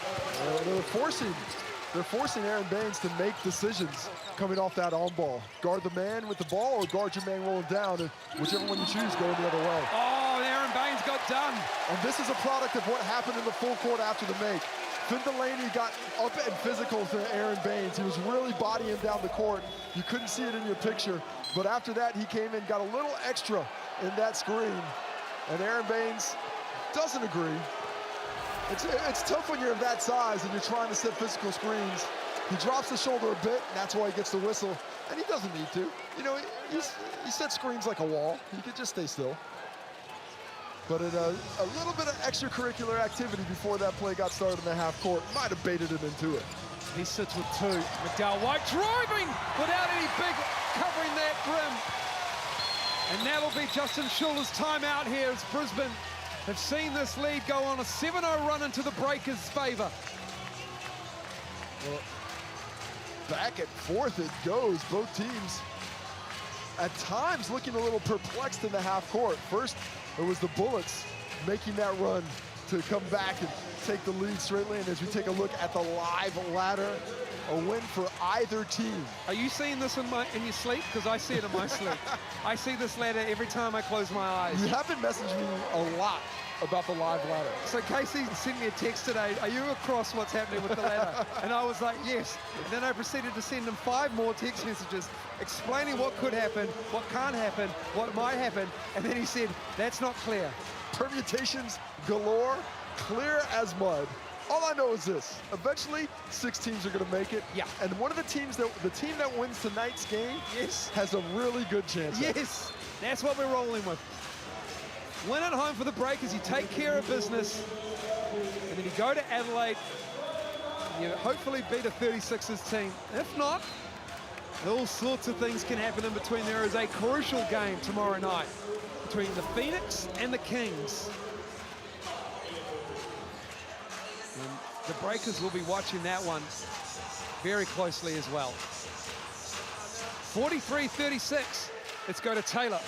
They're forcing Aaron Baines to make decisions coming off that on ball. Guard the man with the ball or guard your man rolling down, and whichever one you choose, go the other way. Oh, Aaron Baines got done. And this is a product of what happened in the full court after the make. Finn Delaney got up and physical to Aaron Baines. He was really bodying down the court. You couldn't see it in your picture, but after that, he came in, got a little extra in that screen, and Aaron Baines doesn't agree. It's tough when you're of that size and you're trying to set physical screens. He drops the shoulder a bit, and that's why he gets the whistle, and he doesn't need to. You know, he sets screens like a wall. He could just stay still. But a little bit of extracurricular activity before that play got started in the half court might have baited him into it. He sits with 2. McDowell White driving without any big covering that rim. And that'll be Justin Schuller's timeout here as Brisbane have seen this lead go on a 7-0 run into the Breakers' favor. Well, back at 4th it goes. Both teams at times looking a little perplexed in the half court. First, it was the Bullets making that run to come back and take the lead straightly. And as we take a look at the live ladder, a win for either team. Are you seeing this in your sleep? Because I see it in my sleep. I see this ladder every time I close my eyes. You have been messaging me a lot about the live ladder. So Casey sent me a text today, are you across what's happening with the ladder? And I was like, yes. And then I proceeded to send him 5 more text messages explaining what could happen, what can't happen, what might happen. And then he said, that's not clear. Permutations galore, clear as mud. All I know is this, eventually 6 teams are gonna make it. Yeah. And one of the team that wins tonight's game has a really good chance. Yes, that's what we're rolling with. Win at home for the Breakers, you take care of business, and then you go to Adelaide, you hopefully beat a 36ers team. If not, all sorts of things can happen in between. There is a crucial game tomorrow night between the Phoenix and the Kings. And the Breakers will be watching that one very closely as well. 43-36, let's go to Taylor.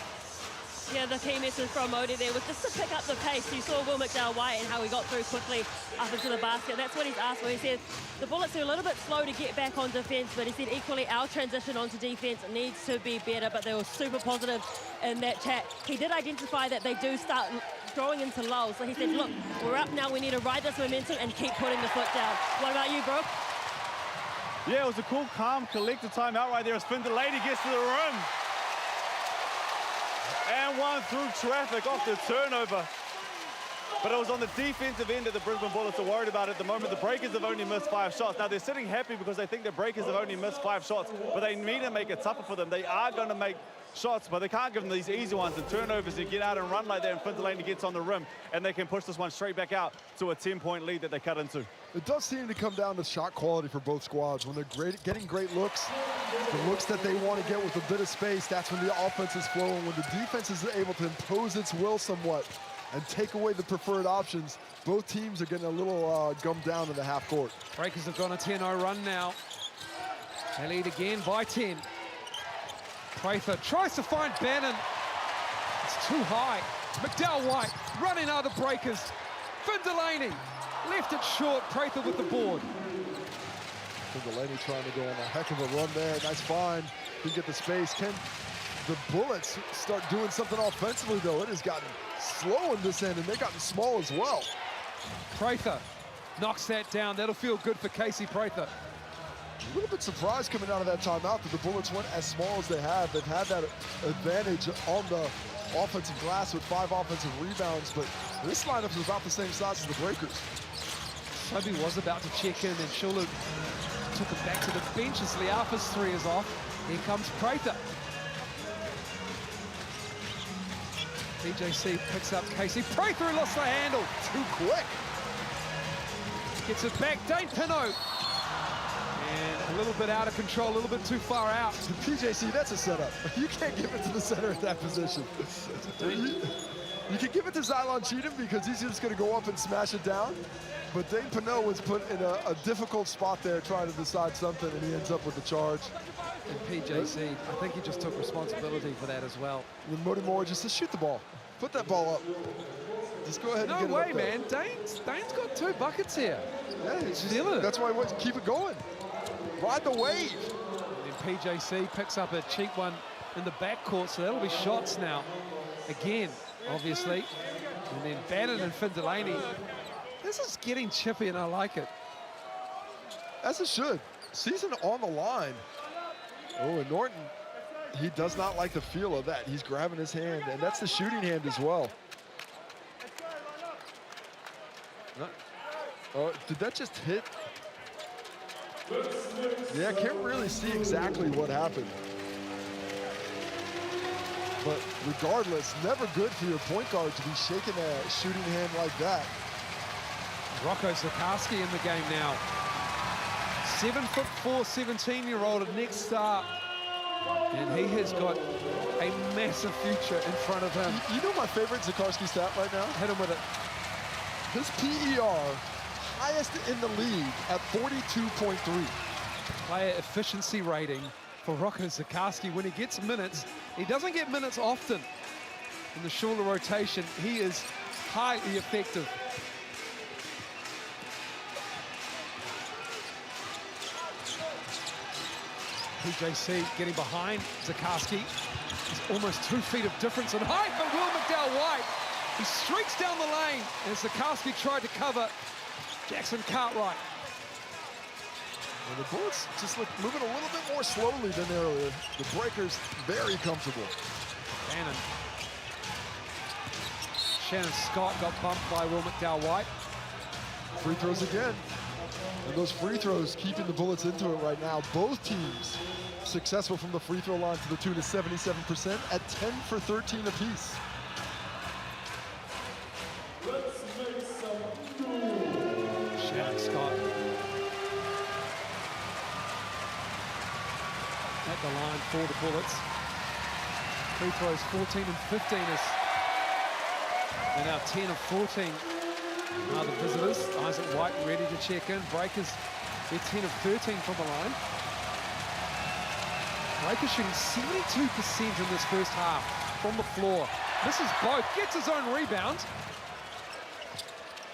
Yeah, the key message from Modi there was just to pick up the pace. You saw Will McDowell White and how he got through quickly up into the basket. That's what he's asked for. He said the Bullets are a little bit slow to get back on defense, but he said equally our transition onto defense needs to be better, but they were super positive in that chat. He did identify that they do start throwing into lulls. So he said, look, we're up now. We need to ride this momentum and keep putting the foot down. What about you, Brooke? Yeah, it was a cool, calm, collected timeout right there as Finn Delaney gets to the rim. And one through traffic off the turnover. But it was on the defensive end that the Brisbane Bullets are worried about at the moment. The Breakers have only missed 5 shots. Now, they're sitting happy because they think the Breakers have only missed 5 shots, but they need to make it tougher for them. They are going to make shots, but they can't give them these easy ones and turnovers and get out and run like that. And Finn Delaney gets on the rim, and they can push this one straight back out to a 10-point lead that they cut into. It does seem to come down to shot quality for both squads. When they're getting great looks, the looks that they want to get with a bit of space, that's when the offense is flowing. When the defense is able to impose its will somewhat and take away the preferred options, both teams are getting a little gummed down in the half court. Breakers have gone a 10-0 run now. They lead again by 10. Prather tries to find Bannon. It's too high. McDowell White running out of the Breakers. Finn Delaney left it short. Prather with the board. Finn Delaney trying to go on a heck of a run there. Nice find. Can get the space. Can the Bullets start doing something offensively, though? It has gotten slow in this end, and they've gotten small as well. Prather knocks that down. That'll feel good for Casey Prather. A little bit surprised coming out of that timeout that the Bullets went as small as they have. They've had that advantage on the offensive glass with 5 offensive rebounds, but this lineup is about the same size as the Breakers. Sobey was about to check in, and Shulu took him back to the bench as Liafa's 3 is off. Here comes Prather. PJC picks up Casey Prather, who lost the handle. Too quick. Gets it back, Dane Pinot. And a little bit out of control, a little bit too far out. PJC, that's a setup. You can't give it to the center at that position. You can give it to Xylon Cheatham because he's just going to go up and smash it down. But Dane Pinot was put in a difficult spot there trying to decide something, and he ends up with the charge. And PJC, I think he just took responsibility for that as well. And Modi Moore just says, shoot the ball. Put that ball up. Just go ahead and get it up there. No way, man. Dane's got 2 buckets here. Yeah, that's why he wants to keep it going. Ride the wave. And then PJC picks up a cheap one in the backcourt, so that'll be shots now. Again, obviously. And then Bannon and Finn Delaney. This is getting chippy, and I like it. As it should. Season on the line. Oh, and Norton, he does not like the feel of that. He's grabbing his hand, and that's the shooting hand as well. Oh, did that just hit? Yeah, I can't really see exactly what happened. But regardless, never good for your point guard to be shaking a shooting hand like that. Rocco Zikarsky in the game now. 7'4", 17-year-old at next start. And he has got a massive future in front of him. You know my favorite Zikarsky stat right now? Hit him with it. His PER, highest in the league at 42.3. Player efficiency rating for Rocco Zikarsky. When he gets minutes, he doesn't get minutes often in the shorter rotation. He is highly effective. PJC getting behind Zikarsky. There's almost 2 feet of difference in height, but Will McDowell White, he streaks down the lane as Zikarsky tried to cover Jackson Cartwright. And the Bullets just look moving a little bit more slowly than earlier. The Breakers very comfortable. Bannon. Shannon Scott got bumped by Will McDowell White. Free throws again. And those free throws keeping the Bullets into it right now. Both teams successful from the free throw line to the tune of 77% at 10 for 13 apiece. Shannon Scott at the line for the Bullets. Free throws 14 and 15 is they're now 10 of 14. Now the visitors, Isaac White ready to check in. Breakers, they're 10 of 13 from the line. Breakers shooting 72% in this first half from the floor. Misses both, gets his own rebound.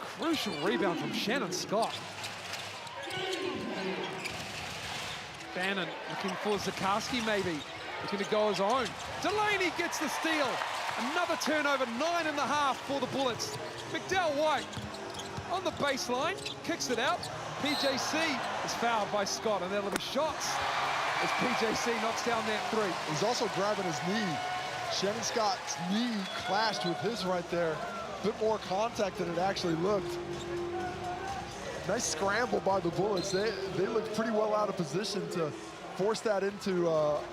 Crucial rebound from Shannon Scott. Bannon looking for Zikarsky maybe. Looking to go his own. Delaney gets the steal. Another turnover, 9.5 for the Bullets. McDowell White on the baseline, kicks it out. PJC is fouled by Scott, and there'll be shots as PJC knocks down that three. He's also grabbing his knee. Shannon Scott's knee clashed with his right there. A bit more contact than it actually looked. Nice scramble by the Bullets. They looked pretty well out of position to force that into, well,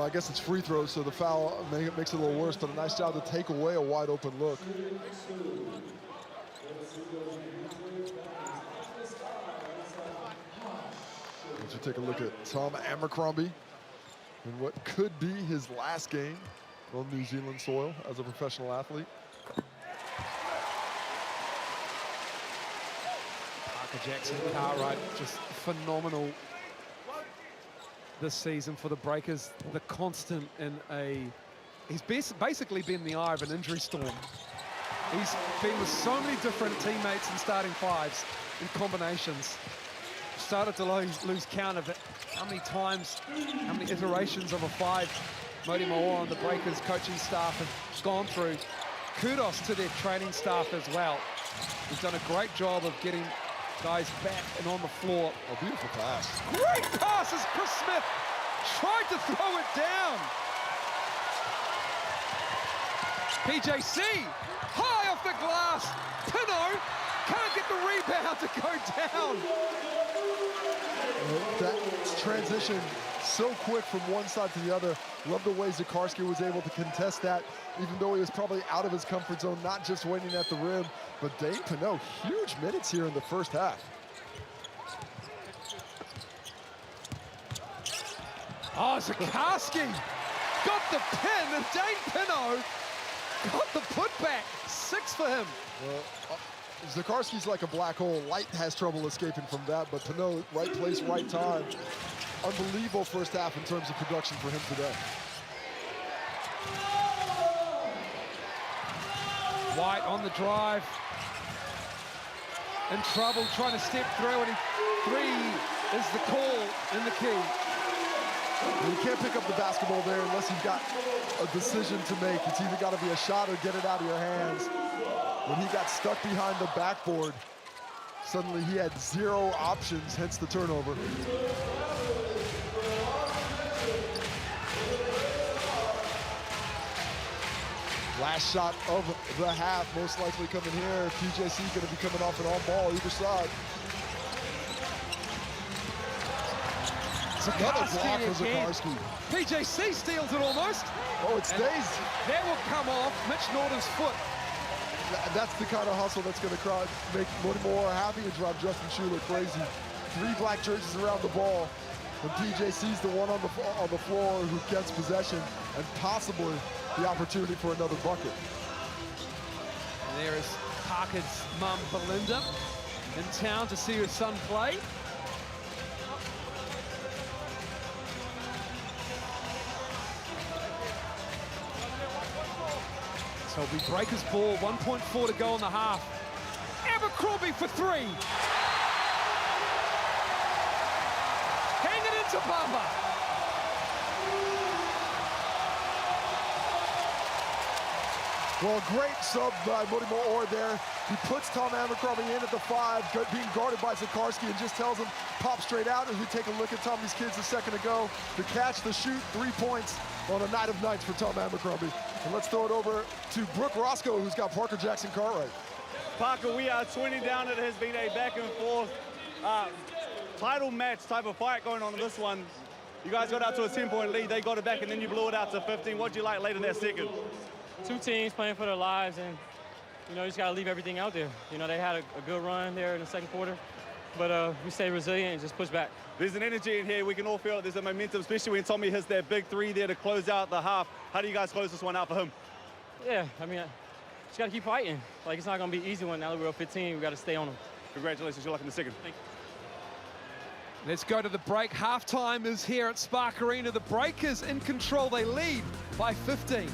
I guess it's free throws, so the foul makes it a little worse, but a nice job to take away a wide open look. Let's take a look at Tom Abercrombie in what could be his last game on New Zealand soil as a professional athlete. Jackson Cartwright, just phenomenal this season for the Breakers. The constant in he's basically been the eye of an injury storm. He's been with so many different teammates and starting fives in combinations. Started to lose count of it. How many times, how many iterations of a five Mody Maor and the Breakers coaching staff have gone through. Kudos to their training staff as well. He's done a great job of getting guys back and on the floor. A beautiful pass. Great pass as Chris Smith tried to throw it down. PJC, high off the glass. Pino can't get the rebound to go down. That transition so quick from one side to the other. Love the way Zakarski was able to contest that, even though he was probably out of his comfort zone, not just waiting at the rim. But Dane Pino, huge minutes here in the first half. Oh, Zakarski got the pin, and Dane Pino got the putback. 6 for him. Well, Zakarski's like a black hole. Light has trouble escaping from that, but Pino, right place, right time. Unbelievable first half in terms of production for him today. White on the drive. In trouble, trying to step through, and three is the call in the key. You can't pick up the basketball there unless you've got a decision to make. It's either got to be a shot or get it out of your hands. When he got stuck behind the backboard, suddenly he had 0 options, hence the turnover. Last shot of the half, most likely coming here. PJC going to be coming off an all-ball either side. Another block for Zakarski. PJC steals it almost. Oh, it stays. That will come off Mitch Norton's foot. That's the kind of hustle that's going to make Mody Maor happy and drive Justin Schuler crazy. 3 black jerseys around the ball, and PJC's the one on the floor who gets possession and possibly the opportunity for another bucket. And there is Parker's mum, Belinda, in town to see her son play. So it'll be Breakers ball, 1.4 to go in the half. Abercrombie for 3. Hang it into Bamba. Well, great sub by Mody Maor there. He puts Tom Abercrombie in at the 5, being guarded by Zakarski, and just tells him, pop straight out. As we take a look at Tommy's kids a second ago, the catch, the shoot, 3 points on a night of nights for Tom Abercrombie. And let's throw it over to Brooke Roscoe, who's got Parker Jackson Cartwright. Parker, we are 20 down. It has been a back and forth title match type of fight going on in this one. You guys got out to a 10-point lead. They got it back, and then you blew it out to 15. What'd you like late in that second? 2 teams playing for their lives, and you know, you just got to leave everything out there. You know, they had a good run there in the second quarter, but we stayed resilient and just pushed back. There's an energy in here. We can all feel it. There's a momentum, especially when Tommy hits that big 3 there to close out the half. How do you guys close this one out for him? Yeah, I mean, just got to keep fighting. Like, it's not going to be an easy one. Now that we're up 15, we got to stay on them. Congratulations. Good luck in the second. Thank you. Let's go to the break. Halftime is here at Spark Arena. The Breakers in control. They lead by 15.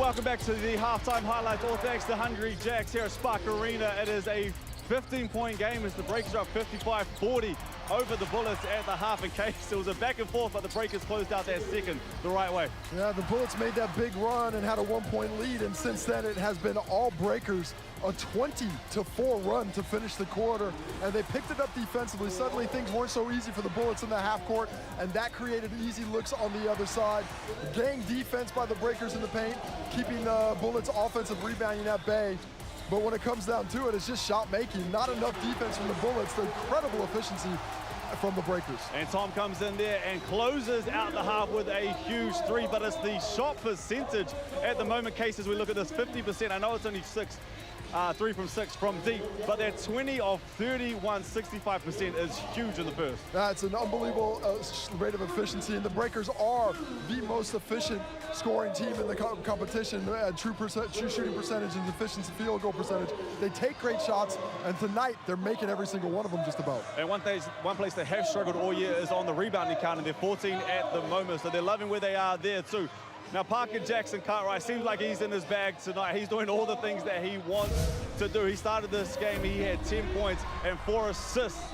welcome back to the halftime highlights. All thanks to Hungry Jacks here at Spark Arena. It is a 15-point game as the Breakers are up 55-40 over the Bullets at the half. In case it was a back and forth, but the Breakers closed out that second the right way. Yeah, the Bullets made that big run and had a 1-point lead, and since then it has been all Breakers. A 20-4 run to finish the quarter, and they picked it up defensively. Suddenly things weren't so easy for the Bullets in the half court, and that created easy looks on the other side. Gang defense by the Breakers in the paint, keeping the Bullets offensive rebounding at bay. But when it comes down to it, it's just shot making. Not enough defense from the Bullets. The incredible efficiency from the Breakers. And Tom comes in there and closes out the half with a huge three, but it's the shot percentage at the moment, Case, as we look at this, 50%. I know it's only 3 from 6 from deep, but that 20 of 31, 65% is huge in the first. That's an unbelievable rate of efficiency, and the Breakers are the most efficient scoring team in the competition. True shooting percentage and efficiency field goal percentage. They take great shots, and tonight they're making every single one of them just about. And one place they have struggled all year is on the rebounding count, and they're 14 at the moment, so they're loving where they are there too. Now, Parker Jackson Cartwright seems like he's in his bag tonight. He's doing all the things that he wants to do. He started this game, he had 10 points and 4 assists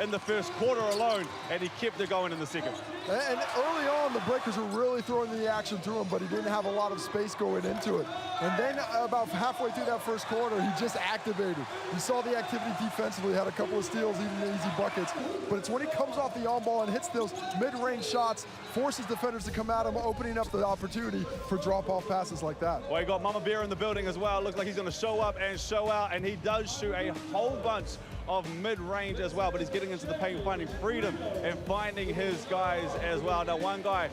in the first quarter alone, and he kept it going in the second. And early on, the Breakers were really throwing the action to him, but he didn't have a lot of space going into it. And then about halfway through that first quarter, he just activated. You saw the activity defensively, had a couple of steals, even easy buckets. But it's when he comes off the on-ball and hits those mid-range shots, forces defenders to come at him, opening up the opportunity for drop-off passes like that. Well, you got Mama Bear in the building as well. Looks like he's going to show up and show out, and he does shoot a whole bunch of mid-range as well, but he's getting into the paint, finding freedom and finding his guys as well. Now, one guy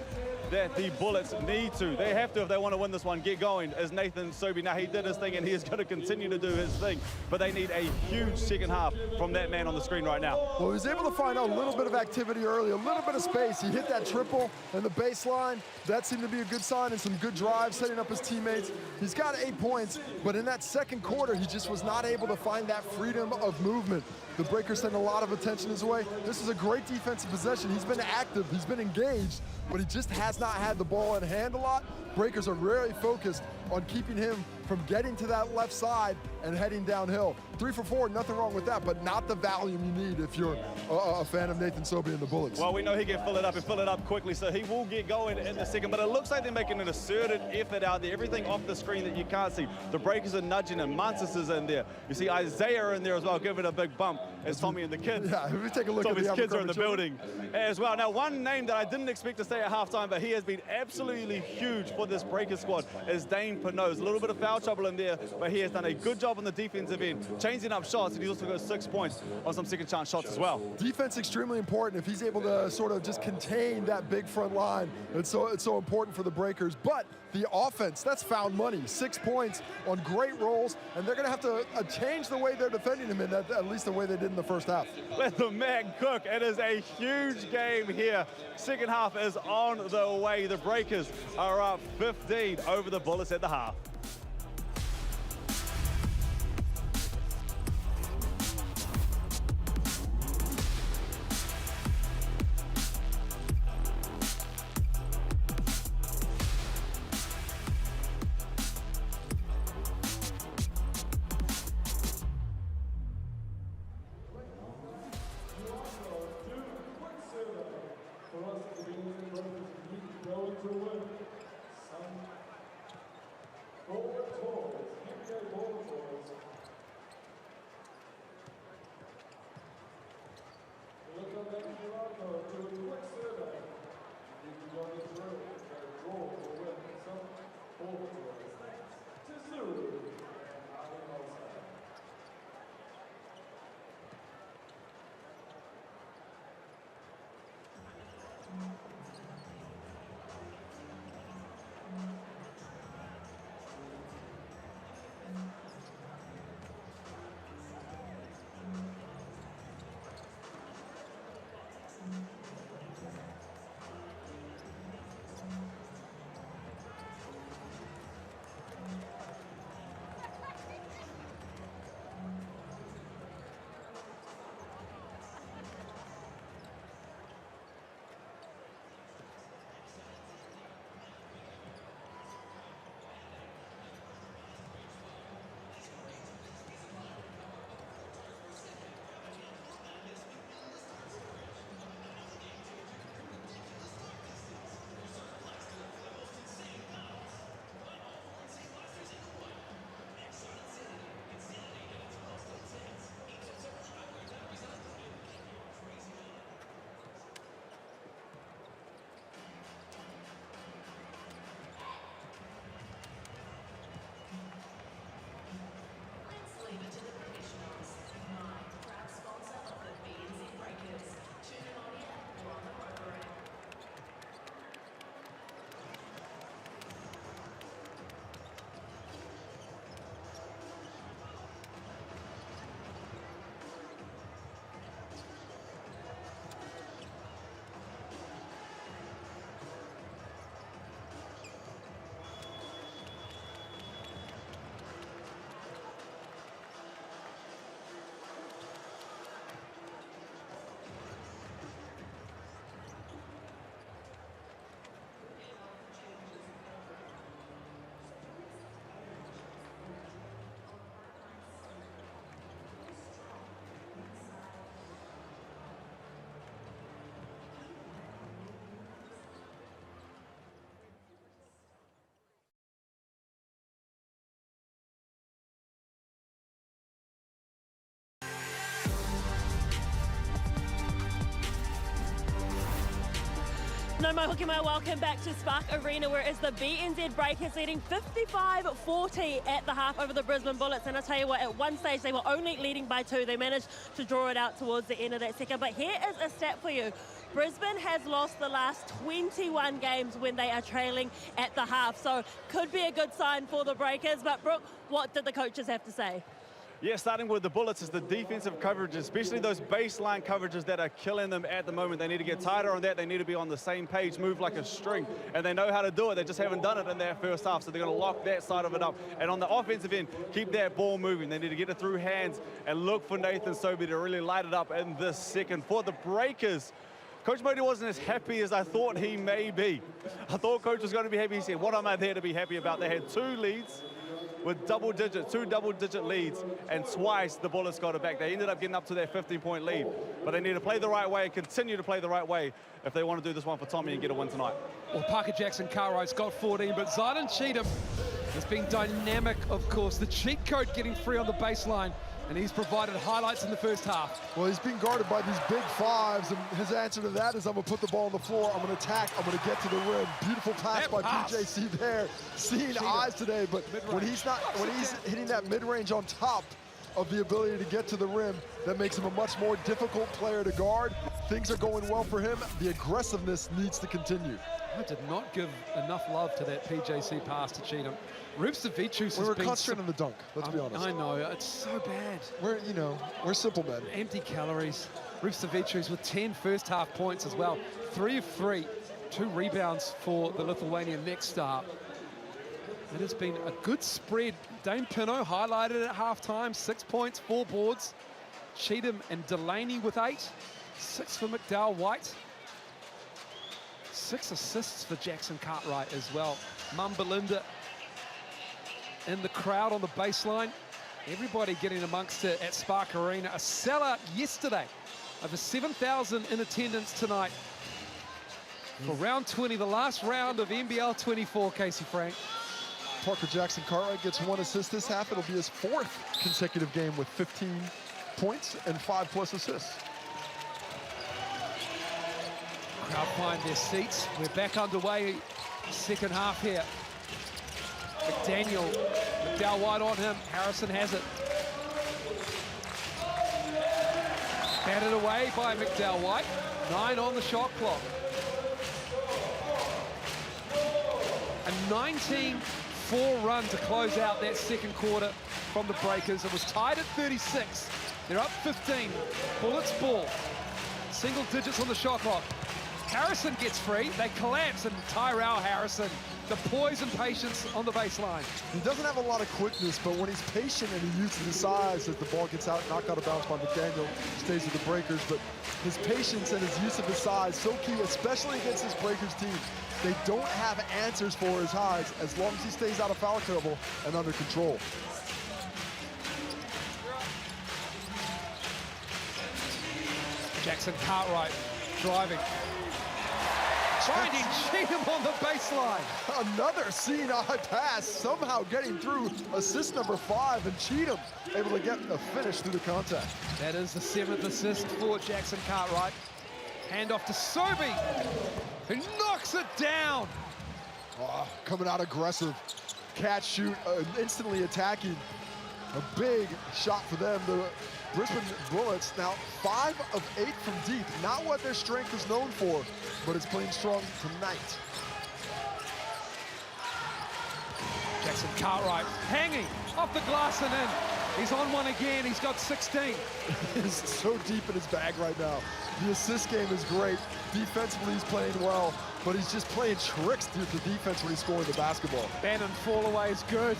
that the Bullets need to, they have to if they want to win this one, get going, is Nathan Sobey. Now, he did his thing, and he is going to continue to do his thing, but they need a huge second half from that man on the screen right now. Well, he was able to find a little bit of activity early, a little bit of space. He hit that triple in the baseline. That seemed to be a good sign, and some good drives, setting up his teammates. He's got 8 points, but in that second quarter, he just was not able to find that freedom of movement. The Breakers send a lot of attention his way. This is a great defensive possession. He's been active, he's been engaged, but he just has not had the ball in hand a lot. Breakers are very focused on keeping him from getting to that left side and heading downhill. 3 for 4, nothing wrong with that, but not the volume you need if you're a fan of Nathan Sobey and the Bullets. Well, we know he can fill it up and fill it up quickly, so he will get going in the second, but it looks like they're making an asserted effort out there. Everything off the screen that you can't see. The Breakers are nudging him. Mantis is in there. You see Isaiah in there as well, giving a big bump as Tommy and the kids. Yeah, if we take a look Tommy's at the kids are in the building as well. Now, one name that I didn't expect to stay at halftime, but he has been absolutely huge for this Breakers squad, is Dane Pinose. A little bit of foul trouble in there, but he has done a good job on the defensive end, changing up shots, and he's also got 6 points on some second chance shots as well. Defense extremely important. If he's able to sort of just contain that big front line, it's so important for the Breakers. But the offense, that's found money. 6 points on great rolls, and they're going to have to change the way they're defending him in at least the way they did in the first half. Let the man cook. It is a huge game here. Second half is on the way. The Breakers are up 15 over the Bullets at the half. No more Hukima, welcome back to Spark Arena, where it's the BNZ Breakers leading 55-40 at the half over the Brisbane Bullets. And I tell you what, at one stage they were only leading by 2. They managed to draw it out towards the end of that second. But here is a stat for you. Brisbane has lost the last 21 games when they are trailing at the half. So could be a good sign for the Breakers. But Brooke, what did the coaches have to say? Yeah, starting with the Bullets is the defensive coverage, especially those baseline coverages that are killing them at the moment. They need to get tighter on that. They need to be on the same page, move like a string, and they know how to do it. They just haven't done it in their first half, so they're going to lock that side of it up. And on the offensive end, keep that ball moving. They need to get it through hands and look for Nathan Sobey to really light it up in this second. For the Breakers, Coach Modi wasn't as happy as I thought he may be. I thought Coach was going to be happy. He said, what am I there to be happy about? They had 2 leads. With two double-digit leads, and twice the Bullets got it back. They ended up getting up to their 15-point lead, but they need to play the right way, continue to play the right way if they want to do this one for Tommy and get a win tonight. Well, Parker Jackson Cartwright's got 14, but Zylan Cheatham has been dynamic, of course. The cheat code getting free on the baseline, and he's provided highlights in the first half. Well, he's being guarded by these big fives, and his answer to that is, I'm going to put the ball on the floor, I'm going to attack, I'm going to get to the rim. Beautiful pass by PJC there. Seeing eyes today, but when he's hitting that mid-range on top of the ability to get to the rim, that makes him a much more difficult player to guard. Things are going well for him. The aggressiveness needs to continue. I did not give enough love to that PJC pass to Cheatham. Rupstavicius We were concentrating on the dunk, let's be honest. I know, it's so bad. We're simple men. Empty calories. Rupstavicius with 10 first half points as well. 3 of 3, 2 rebounds for the Lithuanian next star. It has been a good spread. Dane Pino highlighted at halftime, 6 points, 4 boards. Cheatham and Delaney with 8. 6 for McDowell White. 6 assists for Jackson Cartwright as well. Belinda in the crowd on the baseline. Everybody getting amongst it at Spark Arena. A sellout yesterday. Over 7,000 in attendance tonight for round 20, the last round of NBL 24, Casey Frank. Parker Jackson Cartwright gets 1 assist this half. It'll be his 4th consecutive game with 15 points and 5+ assists. Crowd find their seats. We're back underway, second half here. McDowell White on him. Harrison has it. Batted away by McDowell White. 9 on the shot clock. A 19-4 run to close out that second quarter from the Breakers. It was tied at 36. They're up 15. Bullets ball. Single digits on the shot clock. Harrison gets free. They collapse, and Tyrell Harrison, the poise and patience on the baseline. He doesn't have a lot of quickness, but when he's patient and he uses his size as the ball gets out, knocked out of bounds by McDaniel, stays with the Breakers. But his patience and his use of his size, so key, especially against this Breakers team. They don't have answers for his highs as long as he stays out of foul trouble and under control. Jackson Cartwright driving. Finding Cheatham on the baseline. Another seeing eye pass, somehow getting through assist number 5, and Cheatham able to get a finish through the contact. That is the 7th assist for Jackson Cartwright. Hand off to Sobey, who knocks it down. Coming out aggressive, catch, shoot, instantly attacking. A big shot for them. The Brisbane Bullets now 5 of 8 from deep. Not what their strength is known for, but it's playing strong tonight. Jackson Cartwright hanging off the glass and in. He's on one again. He's got 16. He's so deep in his bag right now. The assist game is great. Defensively, he's playing well, but he's just playing tricks through the defense when he's scoring the basketball. Bannon fall away is good.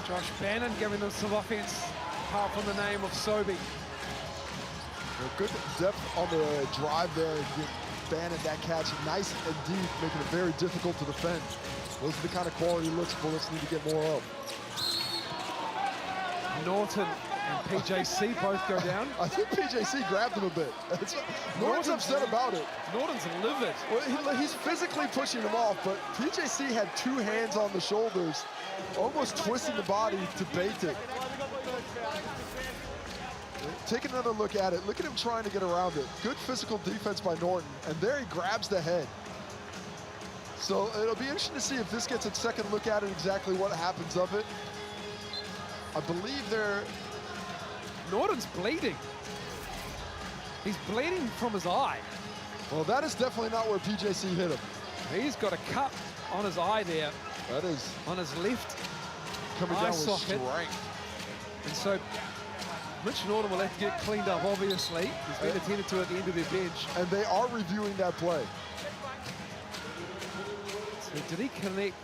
Josh Bannon giving them some offense, apart from the name of Sobey. Well, good depth on the drive there. Bannon that catch nice and deep, making it very difficult to defend. Those are the kind of quality looks Bullets need to get more of. Norton and PJC both go down. I think PJC grabbed him a bit. Norton's upset about it. Norton's livid. Well, he's physically pushing him off, but PJC had 2 hands on the shoulders, almost twisting the body to bait it. Take another look at it. Look at him trying to get around it. Good physical defense by Norton, and there he grabs the head. So it'll be interesting to see if this gets a second look at it, exactly what happens of it. I believe they're... Norton's bleeding. He's bleeding from his eye. Well, that is definitely not where PJC hit him. He's got a cut on his eye there. That is... On his left coming eye down with socket. strength. And so Rich Norton will have to get cleaned up, obviously. He's been attended to at the end of their bench. And they are reviewing that play. So did he connect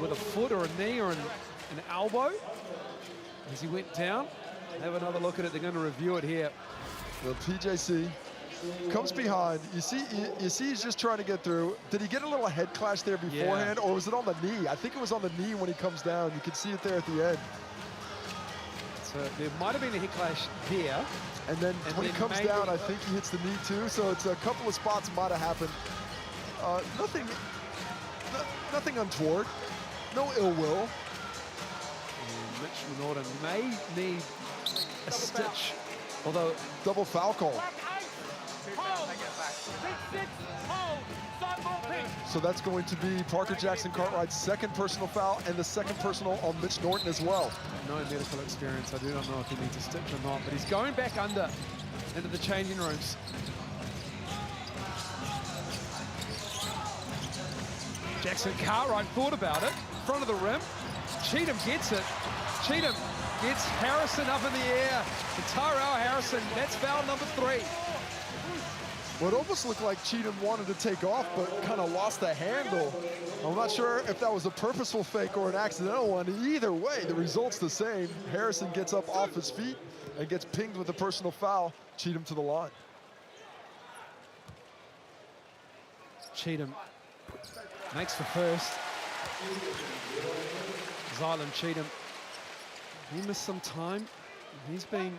with a foot or a knee or an elbow as he went down? Have another look at it. They're going to review it here. Well, PJC comes behind. You see he's just trying to get through. Did he get a little head clash there beforehand, or was it on the knee? I think it was on the knee when he comes down. You can see it there at the end. So there might have been a hit clash there. And then when he comes down, I think he hits the knee too. So it's a couple of spots might have happened. Nothing untoward. No ill will. And Mitch Norton may need a stitch, although double foul call. So that's going to be Parker Jackson Cartwright's second personal foul and the second personal on Mitch Norton as well. No medical experience. I do not know if he needs a stitch or not, but he's going back under into the changing rooms. Jackson Cartwright thought about it. Front of the rim. Cheatham gets it. Cheatham gets Harrison up in the air. And Tyrell Harrison, that's foul number 3. Well, it almost looked like Cheatham wanted to take off, but kind of lost the handle. I'm not sure if that was a purposeful fake or an accidental one. Either way, the result's the same. Harrison gets up off his feet and gets pinged with a personal foul. Cheatham to the line. Cheatham makes the first. Zylan Cheatham, he missed some time. He's been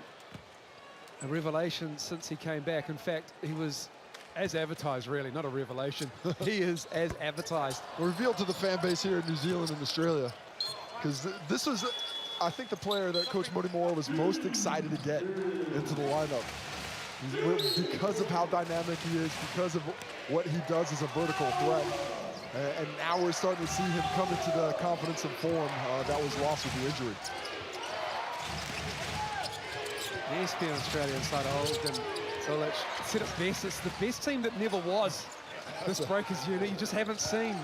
a revelation since he came back. In fact, he was as advertised, really, not a revelation. He is as advertised. Revealed to the fan base here in New Zealand and Australia. Because this was, I think, the player that Coach Muddy Moore was most excited to get into the lineup. Because of how dynamic he is, because of what he does as a vertical threat. And now we're starting to see him come into the confidence and form that was lost with the injury. ESPN Australia inside Holden. So let's said it best. It's the best team that never was. This Breakers unit, you just haven't seen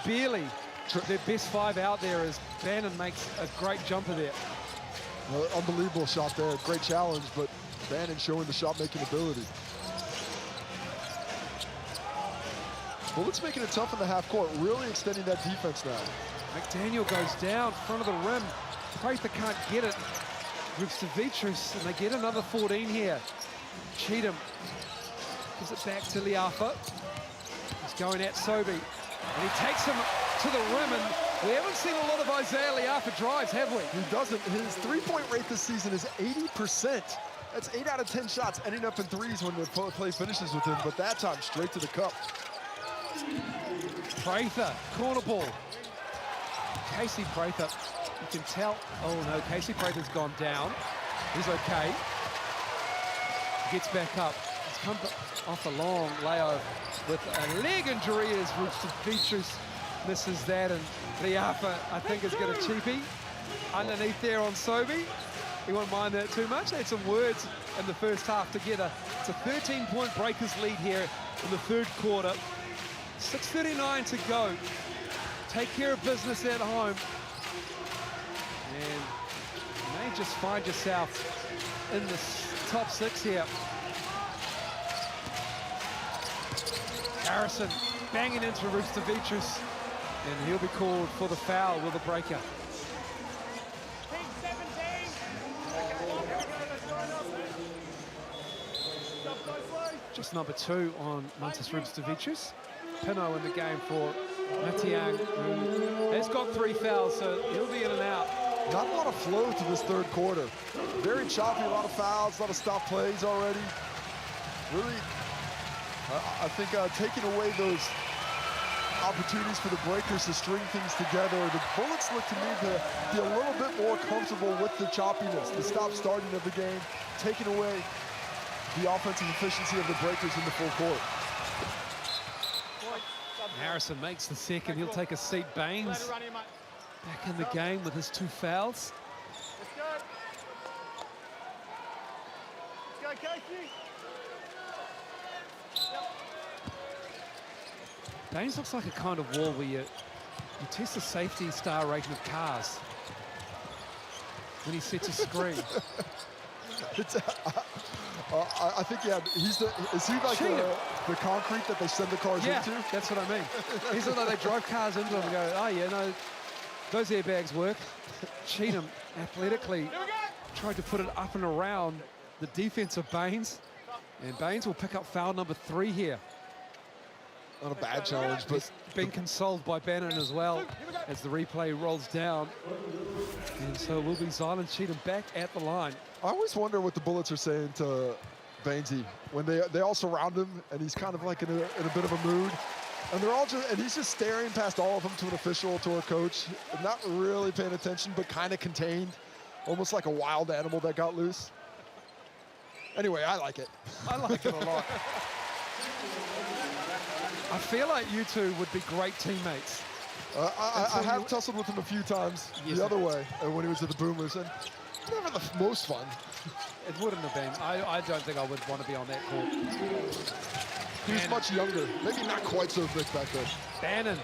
barely their best 5 out there as Bannon makes a great jumper there. Well, unbelievable shot there. Great challenge, but Bannon showing the shot-making ability. Bullets making it tough in the half court, really extending that defense now. McDaniel goes down, front of the rim. Prather can't get it. Rivstavicius, and they get another 14 here. Cheatham gives it back to Liafa. He's going at Sobey, and he takes him to the rim, and we haven't seen a lot of Isaiah Liafa drives, have we? He doesn't. His three-point rate this season is 80%. That's 8 out of 10 shots ending up in threes when the play finishes with him, but that time straight to the cup. Prather, corner ball. Casey Prather, you can tell. Oh no, Casey Prather's gone down. He's okay. Gets back up. He's come off a long layover with a leg injury as Rivstavicius misses that, and Liafa, I think, is going to cheapie underneath there on Sobey. He won't mind that too much. They had some words in the first half together. It's a 13-point Breakers lead here in the third quarter. 6:39 to go. Take care of business at home. And you may just find yourself in the top 6 here. Harrison banging into Rivstavicius, and he'll be called for the foul with a breaker. Just number 2 on Mantas Rivstavicius. Pino in the game for Matiang, who has got 3 fouls, so he'll be in and out. Not a lot of flow to this third quarter. Very choppy, a lot of fouls, a lot of stop plays already. Really, I think taking away those opportunities for the Breakers to string things together. The Bullets look to me to be a little bit more comfortable with the choppiness, the stop-starting of the game, taking away the offensive efficiency of the Breakers in the full court. Harrison makes the second. He'll take a seat. Baines back in the game with his 2 fouls. Let's go. Let's go, Casey. Baines looks like a kind of wall where you test the safety star rating of cars when he sets a screen. I think, yeah, is he like the concrete that they send the cars into? That's what I mean. He's like they drive cars into them and go, oh yeah, no, those airbags work. Cheatham athletically tried to put it up and around the defense of Baines, and Baines will pick up foul number 3 here. Not a bad challenge, but been consoled by Bannon as well as the replay rolls down. And so it will be Zylan Cheatham back at the line. I always wonder what the Bullets are saying to Bainesy when they all surround him and he's kind of like in a bit of a mood. And they're all just, and he's just staring past all of them to an official, to a coach, not really paying attention, but kind of contained, almost like a wild animal that got loose. Anyway, I like it. I like it a lot. I feel like you two would be great teammates. I have tussled with him a few times the other way when he was at the Boomers, and never the most fun. It wouldn't have been. I don't think I would want to be on that court. He was much younger, maybe not quite so big back then. Bannon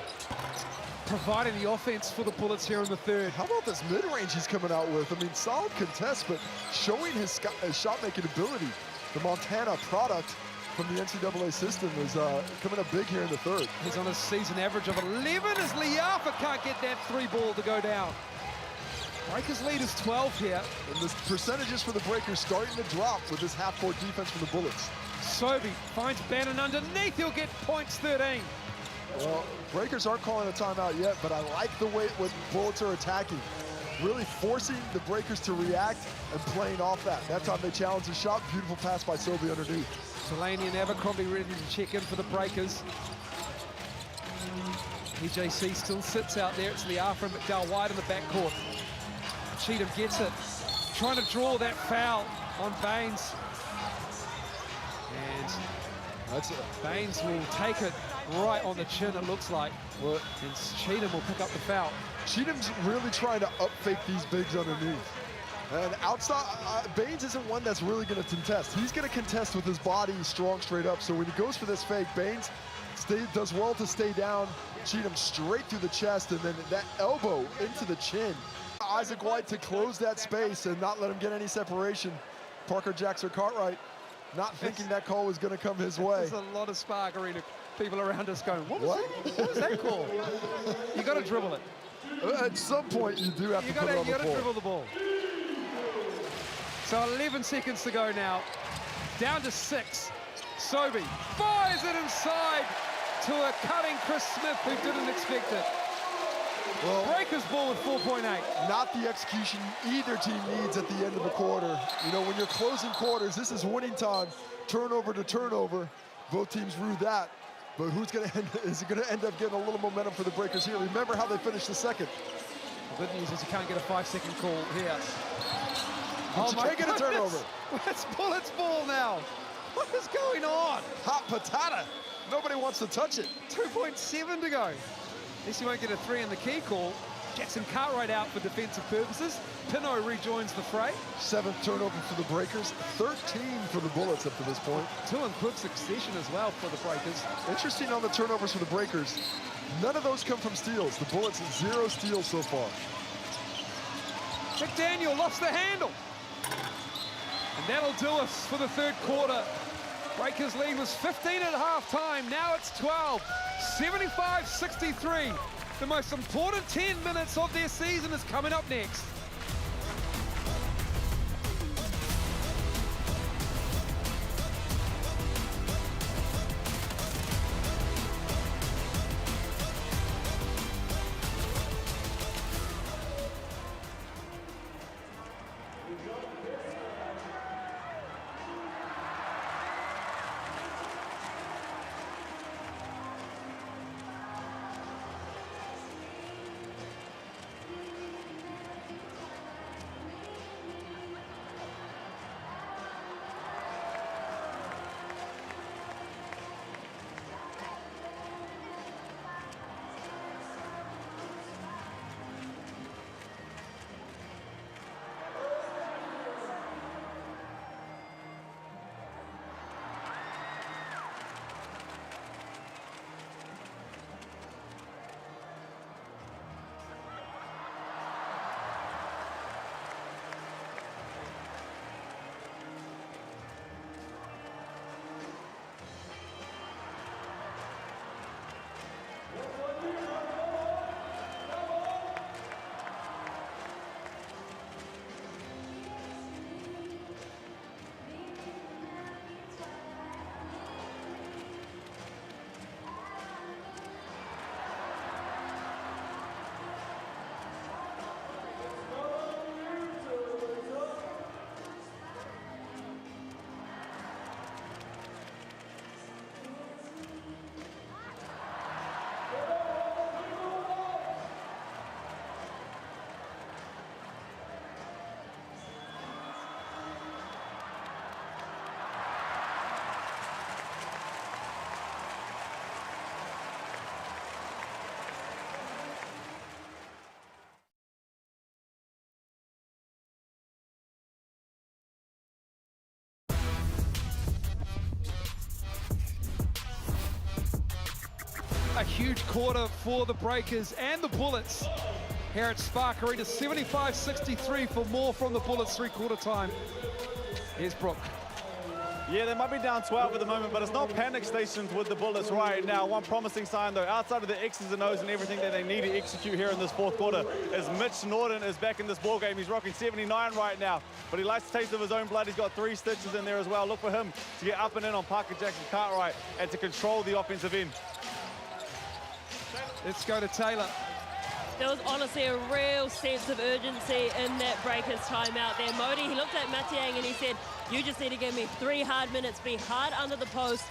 providing the offense for the Bullets here in the third. How about this mid-range he's coming out with? I mean, solid contest, but showing his shot-making ability. The Montana product from the NCAA system is coming up big here in the third. He's on a season average of 11 as Liafa can't get that 3 ball to go down. Breakers lead is 12 here. And the percentages for the Breakers starting to drop with this half-court defense from the Bullets. Sobey finds Bannon underneath. He'll get points 13. Well, Breakers aren't calling a timeout yet, but I like the way what Bullets are attacking. Really forcing the Breakers to react and playing off that. That time they challenge the shot. Beautiful pass by Sobey underneath. Delaney and Abercrombie ready to check in for the Breakers. EJC still sits out there. It's Liafa and McDowell White in the backcourt. Cheatham gets it. Trying to draw that foul on Baines. And Baines will take it right on the chin, it looks like. And Cheatham will pick up the foul. Cheatham's really trying to up-fake these bigs underneath. And outside, Baines isn't one that's really going to contest. He's going to contest with his body strong straight up. So when he goes for this fake, Baines does well to stay down. Cheatham straight through the chest, and then that elbow into the chin. Isaac White to close that space and not let him get any separation. Parker Jackson Cartwright not thinking that call was going to come his way. There's a lot of Spark Arena people around us going, what was that call? You got to dribble it. At some point, you do have to put it on the You got to floor. dribble the ball. So 11 seconds to go now. Down to 6. Sobey fires it inside to a cutting Chris Smith who didn't expect it. Well, Breakers ball with 4.8. Not the execution either team needs at the end of the quarter. You know, when you're closing quarters, this is winning time. Turnover to turnover. Both teams rue that. But is it going to end up getting a little momentum for the Breakers here? Remember how they finished the second. The good news is you can't get a 5-second call here. But you can't get a turnover. It's Bullets ball now. What is going on? Hot patata. Nobody wants to touch it. 2.7 to go. At least you won't get a 3 in the key call. Jackson Cartwright out for defensive purposes. Pinot rejoins the fray. 7th turnover for the Breakers. 13 for the Bullets up to this point. 2 in quick succession as well for the Breakers. Interesting on the turnovers for the Breakers. None of those come from steals. The Bullets 0 steals so far. McDaniel lost the handle. And that'll do us for the third quarter. Breakers lead was 15 at halftime. Now it's 12. 75-63. The most important 10 minutes of their season is coming up next. A huge quarter for the Breakers and the Bullets here at Spark Arena. 75-63 for more from the Bullets three-quarter time. Here's Brooke. Yeah, they might be down 12 at the moment, but it's not panic stations with the Bullets right now. One promising sign, though, outside of the X's and O's and everything that they need to execute here in this fourth quarter, is Mitch Norton is back in this ball game. He's rocking 79 right now, but he likes to taste of his own blood. He's got 3 stitches in there as well. Look for him to get up and in on Parker Jackson-Cartwright and to control the offensive end. Let's go to Taylor. There was honestly a real sense of urgency in that Breakers timeout there. Modi, he looked at Matiang and he said, you just need to give me 3 hard minutes, be hard under the post,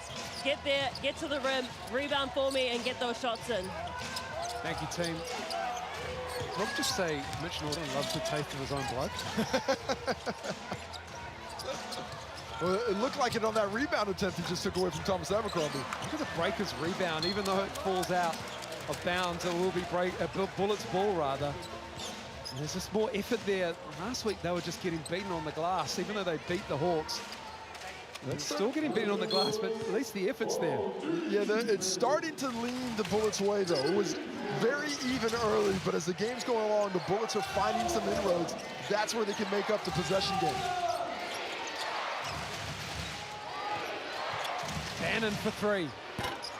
get there, get to the rim, rebound for me, and get those shots in. Thank you, team. Rob just say Mitch Norton loves the taste of his own blood. Well, it looked like it on that rebound attempt he just took away from Thomas Abercrombie. Look at the Breakers rebound, even though it falls out of bounds, it will be Bullets ball rather. And there's just more effort there. Last week they were just getting beaten on the glass, even though they beat the Hawks. They're still getting beaten on the glass, but at least the effort's there. Yeah, it's starting to lean the Bullets' way, though. It was very even early, but as the game's going along, the Bullets are finding some inroads. That's where they can make up the possession game. Bannon for 3.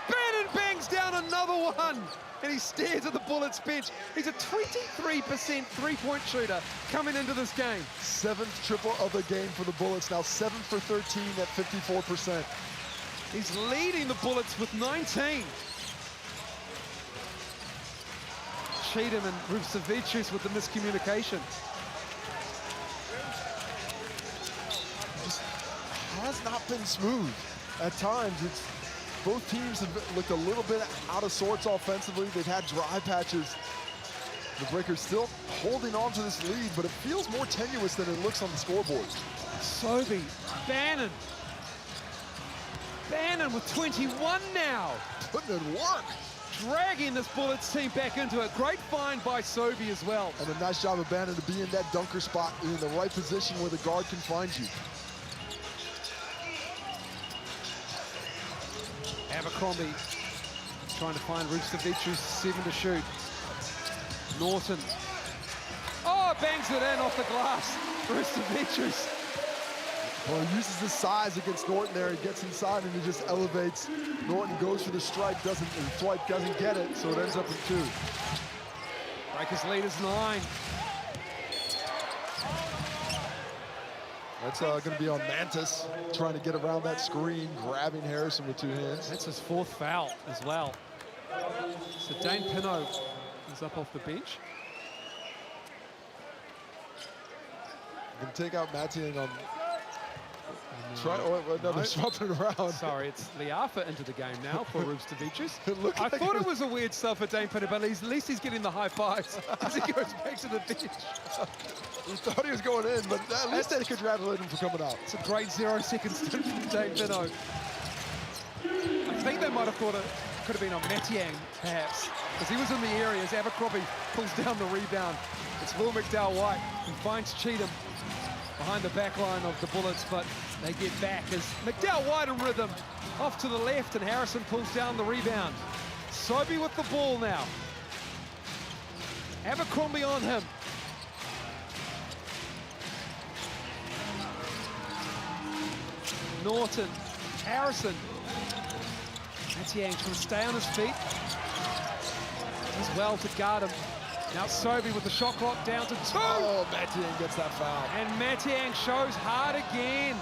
Bannon bangs down another one, and he stares at the Bullets bench. He's a 23% three-point shooter coming into this game. 7th triple of the game for the Bullets, now 7 for 13 at 54%. He's leading the Bullets with 19. Cheatham and Ruvsevicius with the miscommunication. Just has not been smooth. At times, both teams have looked a little bit out of sorts offensively. They've had dry patches. The Breakers still holding on to this lead, but it feels more tenuous than it looks on the scoreboard. Sobey, Bannon. Bannon with 21 now. Putting in work. Dragging this Bullets team back into it. Great find by Sobey as well. And a nice job of Bannon to be in that dunker spot in the right position where the guard can find you. Abercrombie trying to find Ruvsevicius, 7 to shoot. Norton. Oh, bangs it in off the glass. Ruvsevicius. Well, he uses his size against Norton there. He gets inside and he just elevates. Norton goes for the strike, doesn't get it, so it ends up in 2. Breakers lead is 9. That's going to be on Mantis, trying to get around that screen, grabbing Harrison with 2 hands. That's his 4th foul as well. So Dane Pinot is up off the bench. Going to take out Matiang on... they're swapping around. Sorry, it's Liafa into the game now for Ruvsevicius. I Like thought it was a weird stuff for Dane Pinot, but at least he's getting the high fives as he goes back to the bench. We thought he was going in, but at least they congratulate him for coming out. It's a great 0-second stint from Dane Pinot. I think they might have thought it could have been on Matiang, perhaps, because he was in the area as Abercrombie pulls down the rebound. It's Will McDowell-White who finds Cheatham behind the back line of the Bullets, but they get back as McDowell-White in rhythm. Off to the left, and Harrison pulls down the rebound. Sobey with the ball now. Abercrombie on him. Norton, Harrison. Matiang trying to stay on his feet. Does well to guard him. Now Sobey with the shot clock down to 2. Oh, Matiang gets that foul. And Matiang shows hard again.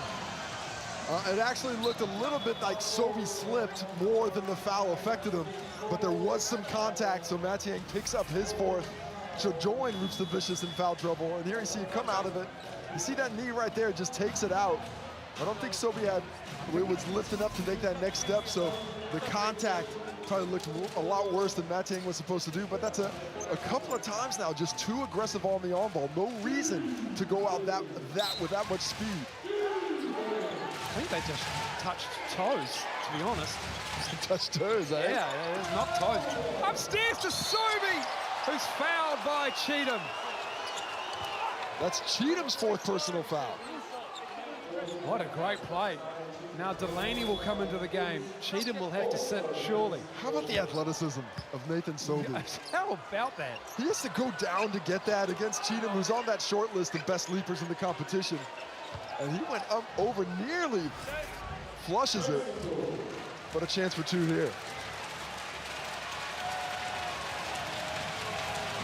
It actually looked a little bit like Sobey slipped more than the foul affected him, but there was some contact, so Matiang picks up his 4th. She'll join Ruvsevicius in foul trouble, and here you see him come out of it. You see that knee right there, just takes it out. I don't think Sobey was lifting up to make that next step, so the contact probably looked a lot worse than Matiang was supposed to do, but that's a couple of times now, just too aggressive on the on-ball. No reason to go out with that much speed. I think they just touched toes, to be honest. Touched toes, eh? Yeah, not toes. Upstairs to Sobey, who's fouled by Cheatham. That's Cheatham's 4th personal foul. What a great play. Now Delaney will come into the game. Cheatham will have to sit, surely. How about the athleticism of Nathan Sobey? How about that? He has to go down to get that against Cheatham, who's on that short list of best leapers in the competition. And he went up over, nearly flushes it, but a chance for 2 here.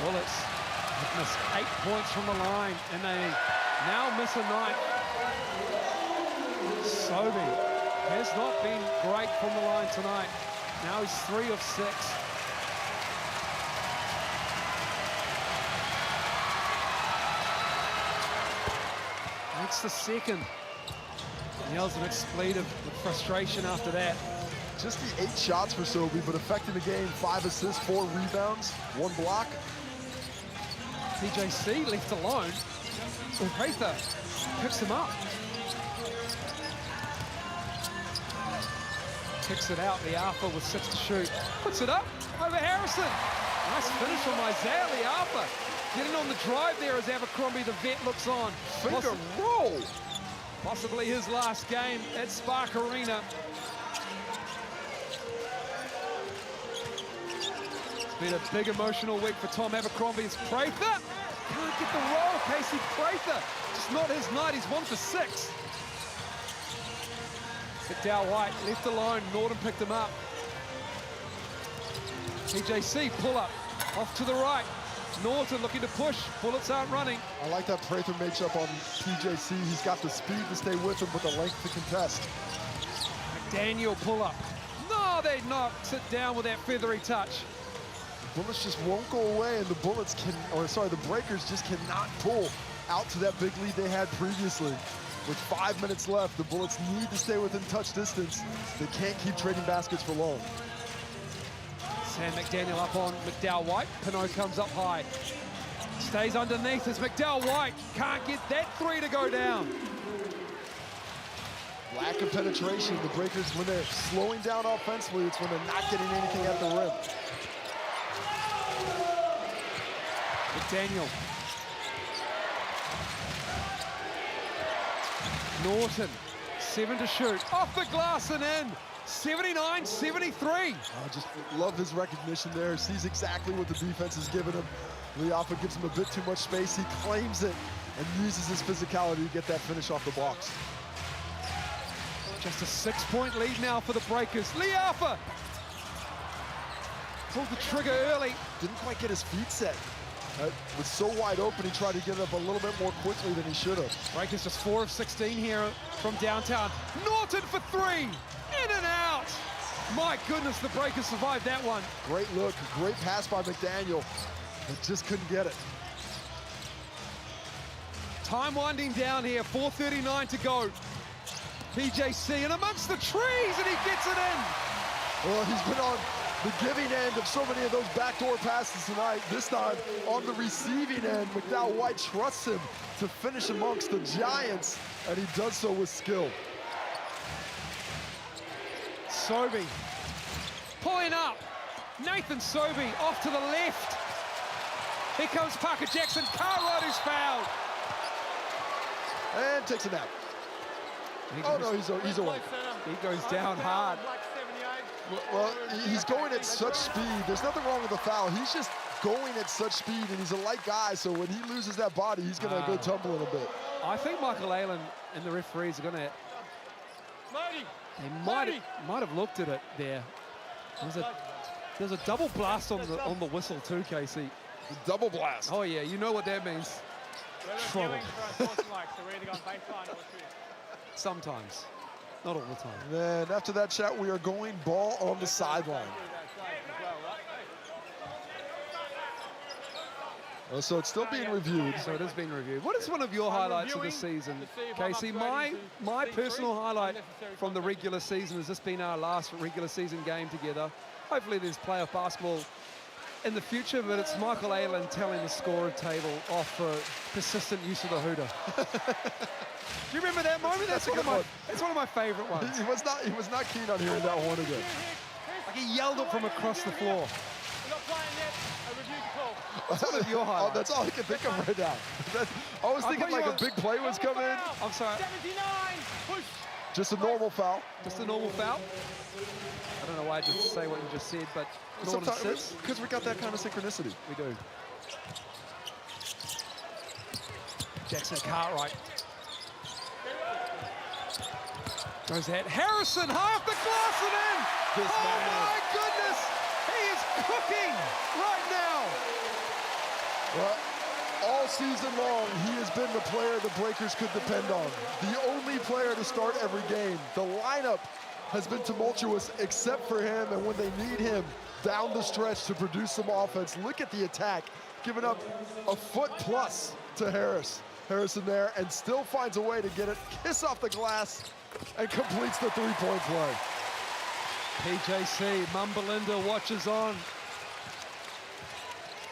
Bullets have missed 8 points from the line, and they now miss a 9th. Sobey has not been great from the line tonight. Now he's 3 of 6. That's the second. He yells an expletive with frustration after that. Just the 8 shots for Sobey, but affecting the game. 5 assists, 4 rebounds, 1 block. TJC left alone. Prather picks him up. Kicks it out. Liafa with 6 to shoot. Puts it up over Harrison. Nice finish from Isaiah Liafa. Getting on the drive there as Abercrombie, the vet, looks on. Finger roll. Possibly his last game at Spark Arena. It's been a big emotional week for Tom Abercrombie. It's Prather. Can't get the roll, Casey Prather. Just not his night. He's 1 for 6. McDowell White left alone. Norton picked him up. TJC pull up off to the right. Norton looking to push. Bullets aren't running. I like that Prather makes up on TJC. He's got the speed to stay with him, but the length to contest. McDaniel pull up. No, they not sit down with that feathery touch. Bullets just won't go away, and the Bullets can, or sorry, the Breakers just cannot pull out to that big lead they had previously. With 5 minutes left, the Bullets need to stay within touch distance. They can't keep trading baskets for long. Sam McDaniel up on McDowell White. Pinot comes up high. Stays underneath as McDowell White can't get that 3 to go down. Lack of penetration. The Breakers, when they're slowing down offensively, it's when they're not getting anything at the rim. McDaniel. Norton, 7 to shoot. Off the glass and in. 79-73. I just love his recognition there. Sees exactly what the defense is giving him. Liafa gives him a bit too much space. He claims it and uses his physicality to get that finish off the box. Just a 6-point lead now for the Breakers. Liafa pulled the trigger early. Didn't quite get his feet set. Was so wide open, he tried to get it up a little bit more quickly than he should have. Breakers just 4 of 16 here from downtown. Norton for 3. In and out. My goodness, the Breakers survived that one. Great look, great pass by McDaniel, but just couldn't get it. Time winding down here, 4:39 to go. PJC in amongst the trees, and he gets it in. Well, he's been on the giving end of so many of those backdoor passes tonight. This time on the receiving end, McDowell White trusts him to finish amongst the Giants, and he does so with skill. Sobey pulling up. Nathan Sobey off to the left. Here comes Parker Jackson. Cartwright is fouled. And takes a nap. Oh no, he's away. He goes down hard. Well, he's going at such speed. There's nothing wrong with the foul. He's just going at such speed, and he's a light guy, so when he loses that body, he's going to go tumbling a bit. I think Michael Aylen and the referees are going to... They might have looked at it there. There's a double blast on the whistle too, Casey. Double blast. Oh yeah, you know what that means. Trouble. Sometimes, not all the time. Then after that chat, we are going ball on the sideline. So it's still being reviewed. So it is being reviewed. What is one of your highlights of the season, Casey? My personal highlight from the regular season has just been our last regular season game together. Hopefully there's playoff basketball in the future, but it's Michael Aylen telling the scorer table off for persistent use of the hooter. Do you remember that moment? That's one of my favorite ones. He was not keen on hearing that one again. Like he yelled it from across the floor. What's one of your highlights? Oh, that's all I can think of right now. I was thinking like a big play was coming. I'm sorry. 79, push. Just a normal foul. Just a normal foul. I don't know why I didn't say what you just said, but Norton sits. Because we got that kind of synchronicity. We do. Jackson Cartwright. Goes at Harrison, half the glass and in. My goodness, he is cooking right now. Well, all season long, he has been the player the Breakers could depend on. The only player to start every game. The lineup has been tumultuous except for him, and when they need him down the stretch to produce some offense, look at the attack, giving up a foot plus to Harrison there, and still finds a way to get it, kiss off the glass, and completes the three-point play. PJC, Mumbalinda watches on.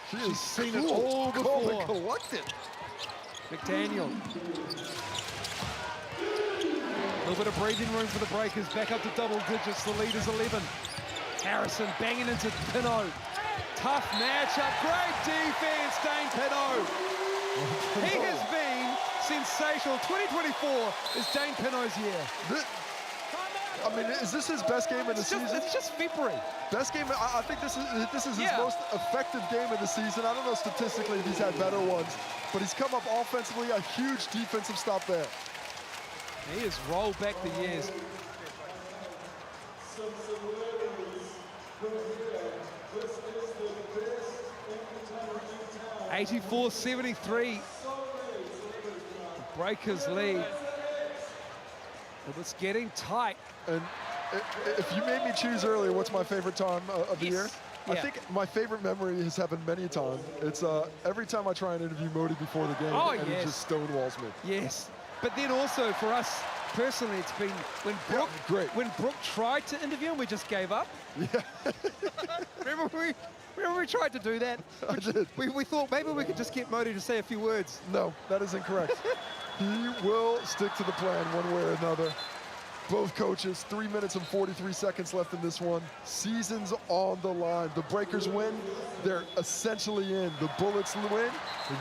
She's seen it all before. Collected. McDaniel. A little bit of breathing room for the Breakers, back up to double digits, the lead is 11. Harrison banging into Pinot. Tough matchup, great defense, Dane Pinot. He has been sensational. 2024 is Dane Pinot's year. I mean, is this his best game of the season? It's just February. Best game, I think this is his most effective game of the season. I don't know statistically if he's had better ones, but he's come up offensively, a huge defensive stop there. He has rolled back the years. (84-73). The Breakers lead. It's getting tight. And if you made me choose earlier, what's my favorite time of the year? I think my favorite memory has happened many a time. It's every time I try and interview Modi before the game, and he just stonewalls me. Yes, but then also for us personally, it's been when Brooke tried to interview him, we just gave up. Yeah. Remember we tried to do that? I did. We thought maybe we could just get Modi to say a few words. No, that is incorrect. He will stick to the plan one way or another. Both coaches, 3 minutes and 43 seconds left in this one. Season's on the line. The Breakers win, they're essentially in. The Bullets win,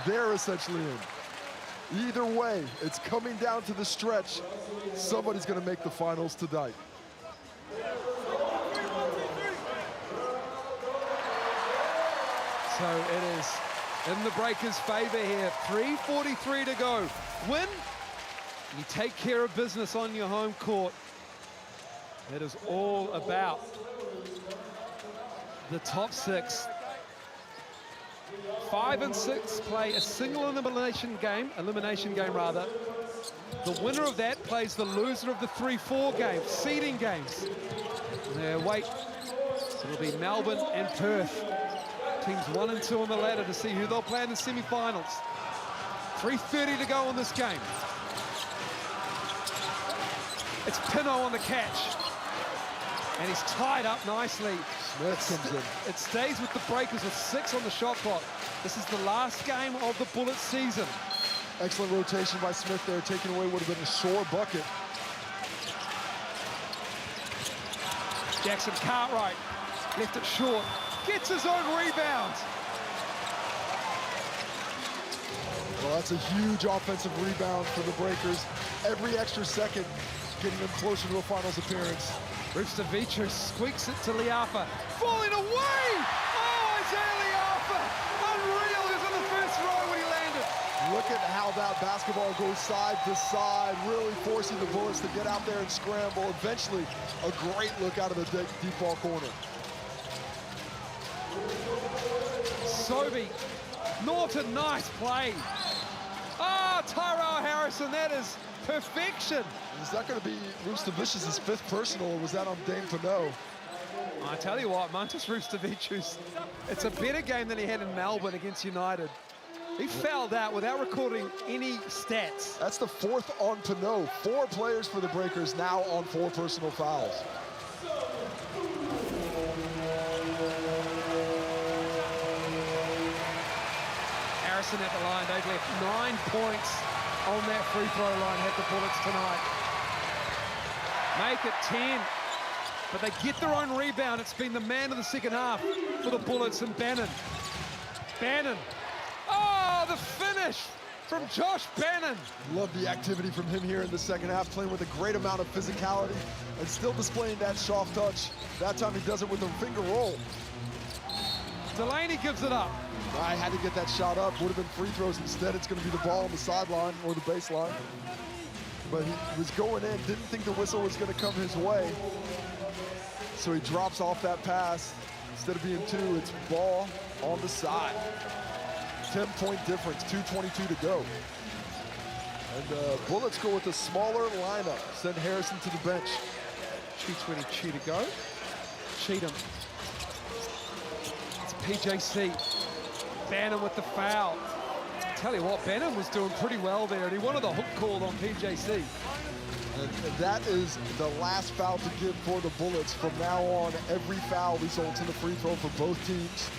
they're essentially in. Either way, it's coming down to the stretch. Somebody's gonna make the finals tonight. So it is in the Breakers' favor here. 3:43 to go. Win, you take care of business on your home court. It is all about the top six. 5 and 6 play a single elimination game rather. The winner of that plays the loser of the 3-4 games, seeding games. Wait, so it'll be Melbourne and Perth. Teams 1 and 2 on the ladder to see who they'll play in the semi-finals. 3:30 to go in this game. It's Pinot on the catch. And he's tied up nicely. Smith comes in. It stays with the Breakers with 6 on the shot clock. This is the last game of the Bullets season. Excellent rotation by Smith there. Taking away would have been a sore bucket. Jackson Cartwright left it short. Gets his own rebound. Well, that's a huge offensive rebound for the Breakers. Every extra second getting them closer to a finals appearance. Rustavicu squeaks it to Liafa. Falling away! Oh, Isaiah Liafa! Unreal, he was on the first row when he landed. Look at how that basketball goes side to side, really forcing the Bullets to get out there and scramble. Eventually, a great look out of the deep ball corner. Sobey, Norton, nice play. Ah, Tyrell Harrison, that is perfection. Is that going to be Rustavicius' 5th personal, or was that on Dane Pinot? I tell you what, Mantas Rustavicius, it's a better game than he had in Melbourne against United. He fouled out without recording any stats. That's the 4th on Pinot. 4 players for the Breakers now on 4 personal fouls. Harrison at the line, they've left 9 points on that free throw line, had the Bullets tonight. Make it 10, but they get their own rebound. It's been the man of the second half for the Bullets and Bannon. Oh, the finish from Josh Bannon. Love the activity from him here in the second half, playing with a great amount of physicality and still displaying that soft touch. That time he does it with a finger roll. Delaney gives it up. I had to get that shot up. Would have been free throws. Instead, it's going to be the ball on the sideline or the baseline. But he was going in, didn't think the whistle was going to come his way. So he drops off that pass. Instead of being 2, it's ball on the side. 10-point difference, 2:22 to go. And Bullets go with a smaller lineup. Send Harrison to the bench. 2:22 to go. Cheatham. It's PJC. Bannon with the foul. Tell you what, Bannon was doing pretty well there, and he wanted the hook called on PJC. And that is the last foul to give for the Bullets. From now on, every foul results in a free throw for both teams.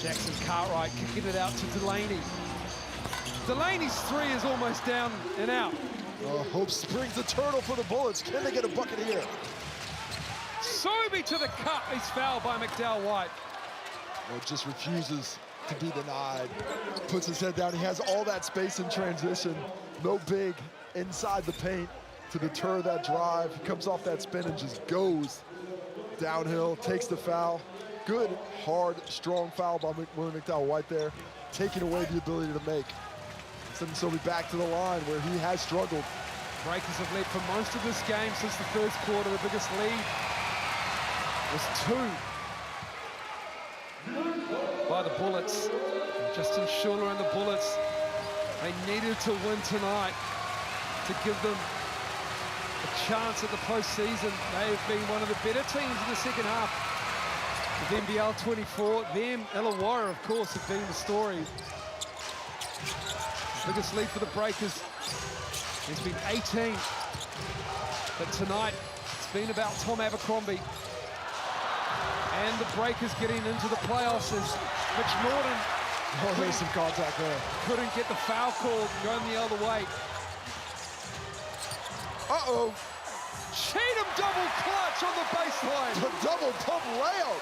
Jackson Cartwright kicking it out to Delaney. Delaney's 3 is almost down and out. Hope springs the turtle for the Bullets. Can they get a bucket here? Sobey to the cup. He's fouled by McDowell White. Well, just refuses to be denied. Puts his head down. He has all that space in transition. No big inside the paint to deter that drive. He comes off that spin and just goes downhill, takes the foul. Good, hard, strong foul by William McDowell White there, taking away the ability to make. Sending Sobey back to the line where he has struggled. Breakers have led for most of this game since the first quarter. The biggest lead was 2 by the Bullets. Justin Schuler and the Bullets, they needed to win tonight to give them a chance at the postseason. They have been one of the better teams in the second half of NBL24. Them, Illawarra, of course, have been the story. Biggest lead for the Breakers has been 18. But tonight, it's been about Tom Abercrombie. And the Breakers getting into the playoffs as Mitch Norton. Oh, there's some contact there. Couldn't get the foul call going the other way. Uh-oh. Cheatham double clutch on the baseline. The double pump layup.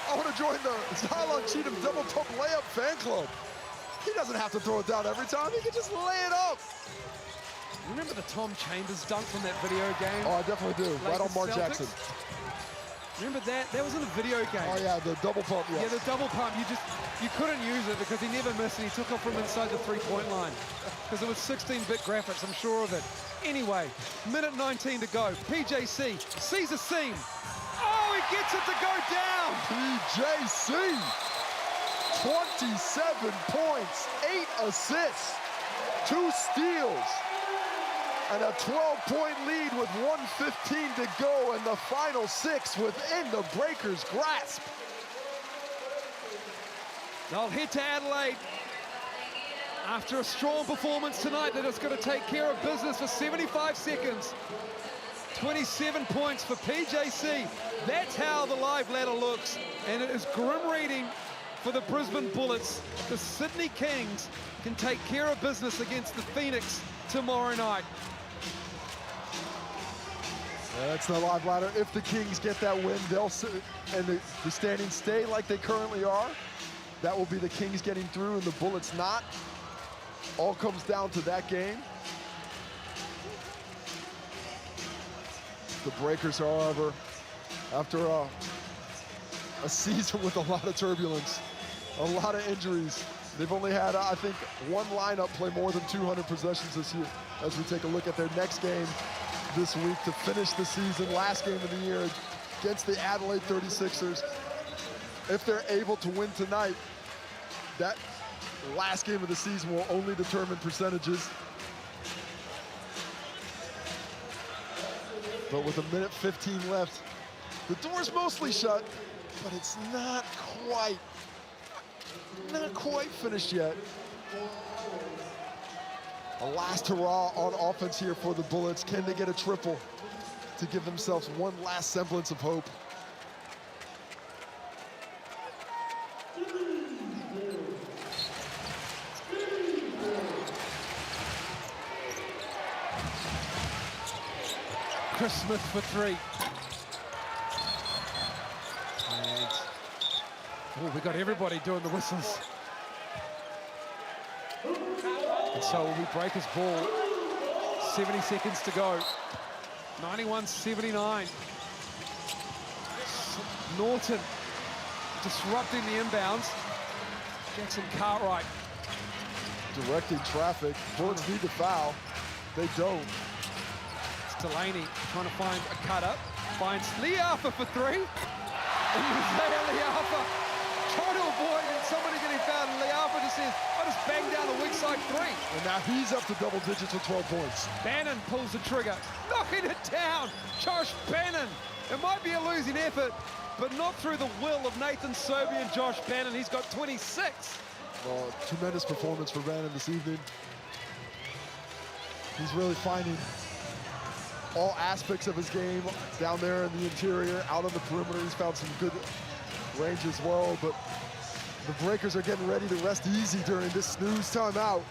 I want to join the Xylon Cheatham double pump layup fan club. He doesn't have to throw it down every time. He can just lay it up. Remember the Tom Chambers dunk from that video game? Oh, I definitely do. Right on Mark Celtics? Jackson. Remember that? That was in a video game. Oh, yeah, the double pump, yes. Yeah, the double pump. You couldn't use it because he never missed and he took off from inside the three-point line. Because it was 16-bit graphics, I'm sure of it. Anyway, minute 19 to go. PJC sees a seam. Oh, he gets it to go down. PJC, 27 points, 8 assists, 2 steals, and a 12-point lead with 1:15 to go, and the final 6 within the Breakers' grasp. They'll head to Adelaide after a strong performance tonight. They're just going to take care of business for 75 seconds. 27 points for PJC. That's how the live ladder looks, and it is grim reading for the Brisbane Bullets. The Sydney Kings can take care of business against the Phoenix tomorrow night. Yeah, that's the live ladder. If the Kings get that win, they'll and the standings stay like they currently are. That will be the Kings getting through and the Bullets not. All comes down to that game. The Breakers, however, after a season with a lot of turbulence, a lot of injuries, they've only had, I think, one lineup play more than 200 possessions this year. As we take a look at their next game this week to finish the season, last game of the year against the Adelaide 36ers. If they're able to win tonight, that last game of the season will only determine percentages. But with 1:15 left, the door's mostly shut, but it's not quite finished yet. A last hurrah on offense here for the Bullets. Can they get a triple to give themselves one last semblance of hope? Chris Smith for 3. Oh, we got everybody doing the whistles. And so it will be Breakers ball. 70 seconds to go. 91-79. Norton disrupting the inbounds. Jackson Cartwright. Directing traffic. Bullets need to foul. They don't. It's Delaney trying to find a cut up. Finds Liafa for three. And Isaiah Liafa trying to avoid somebody getting fouled. And Liafa just says, I'll just bang down the weak side three. And now he's up to double digits with 12 points. Bannon pulls the trigger, knocking it down. Josh Bannon. It might be a losing effort, but not through the will of Nathan Sobey and Josh Bannon. He's got 26. Well, tremendous performance for Bannon this evening. He's really finding all aspects of his game down there in the interior, out on the perimeter. He's found some good range as well, but the Breakers are getting ready to rest easy during this snooze timeout.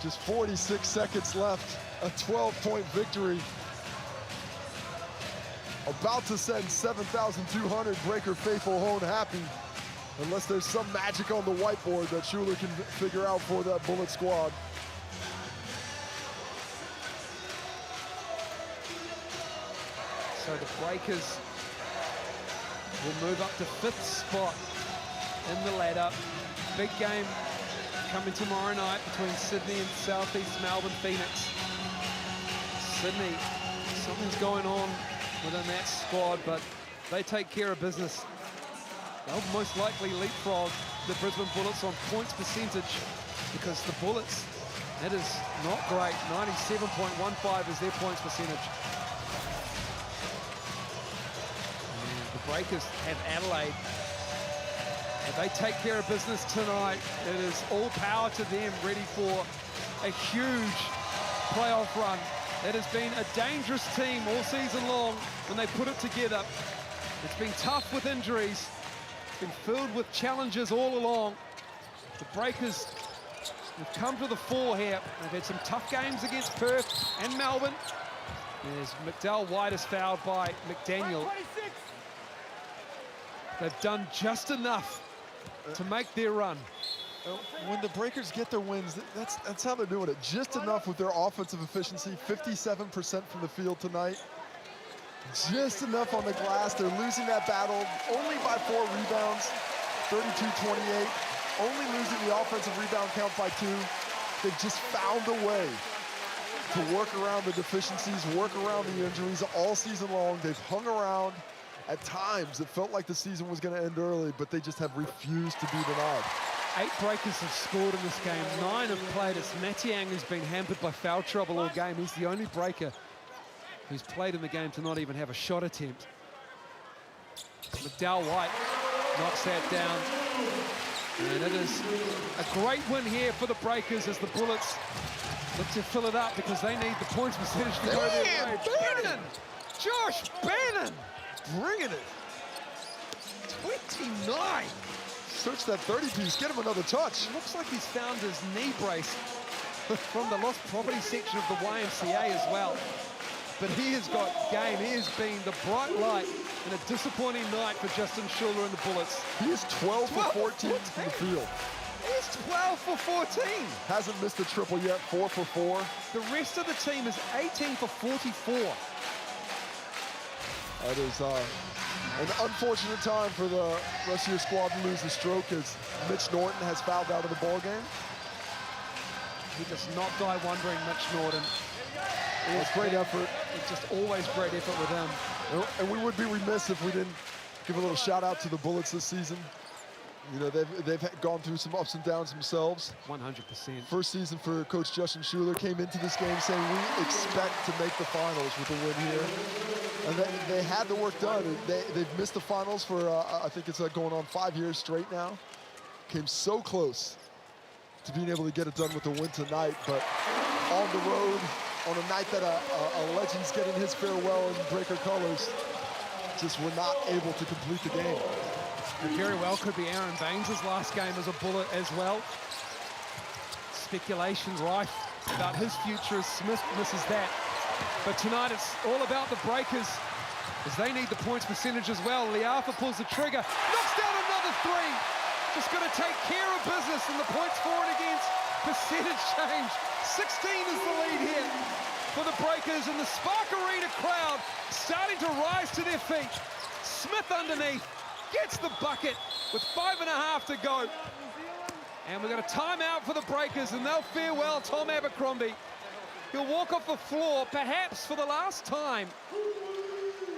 Just 46 seconds left, a 12-point victory. About to send 7,200 Breaker faithful home happy, unless there's some magic on the whiteboard that Schuler can figure out for that Bullet squad. So the Breakers will move up to 5th spot in the ladder. Big game coming tomorrow night between Sydney and Southeast Melbourne Phoenix. Sydney, something's going on within that squad, but they take care of business. They'll most likely leapfrog the Brisbane Bullets on points percentage, because the Bullets, that is not great. 97.15 is their points percentage. The Breakers have Adelaide. If they take care of business tonight, it is all power to them, ready for a huge playoff run. It has been a dangerous team all season long when they put it together. It's been tough with injuries. It's been filled with challenges all along. The Breakers have come to the fore here. They've had some tough games against Perth and Melbourne. There's McDowell White is fouled by McDaniel. They've done just enough to make their run. When the Breakers get their wins, that's how they're doing it. Just enough with their offensive efficiency, 57% from the field tonight. Just enough on the glass. They're losing that battle only by 4 rebounds, 32-28. Only losing the offensive rebound count by 2. They've just found a way to work around the deficiencies, work around the injuries all season long. They've hung around. At times, it felt like the season was going to end early, but they just have refused to be denied. 8 Breakers have scored in this game. 9 have played. It's Matiang who's been hampered by foul trouble all game. He's the only Breaker who's played in the game to not even have a shot attempt. McDowell White knocks that down. And it is a great win here for the Breakers as the Bullets look to fill it up, because they need the points percentage to go their way. Bannon! Josh Bannon! Bringing it. 29. Search that 30-piece, get him another touch. Looks like he's found his knee brace from the lost property section of the YMCA as well. But he has got game. He has been the bright light in a disappointing night for Justin Schuler and the Bullets. He is 12 for 14 from the field. He's 12 for 14. Hasn't missed a triple yet, 4 for 4. The rest of the team is 18 for 44. That is an unfortunate time for the rest of your squad to lose the stroke, as Mitch Norton has fouled out of the ball game. He does not die wondering, Mitch Norton. It's great effort. It's just always great effort with him. And we would be remiss if we didn't give a little shout out to the Bullets this season. You know, they've gone through some ups and downs themselves. 100%. First season for Coach Justin Schuler, came into this game saying we expect to make the finals with a win here. And they had the work done. They've missed the finals for, I think it's going on 5 years straight now. Came so close to being able to get it done with a win tonight, but on the road, on a night that a legend's getting his farewell in Breaker colors, just were not able to complete the game. It very well could be Aaron Baines' last game as a Bullet as well. Speculation rife about his future as Smith misses that. But tonight it's all about the Breakers, as they need the points percentage as well. Liafa pulls the trigger, knocks down three. Just going to take care of business, and the points for and against percentage change. 16 is the lead here for the Breakers, and the Spark Arena crowd starting to rise to their feet. Smith underneath, gets the bucket with 5.5 to go. And we've got a timeout for the Breakers, and they'll farewell Tom Abercrombie. He'll walk off the floor, perhaps for the last time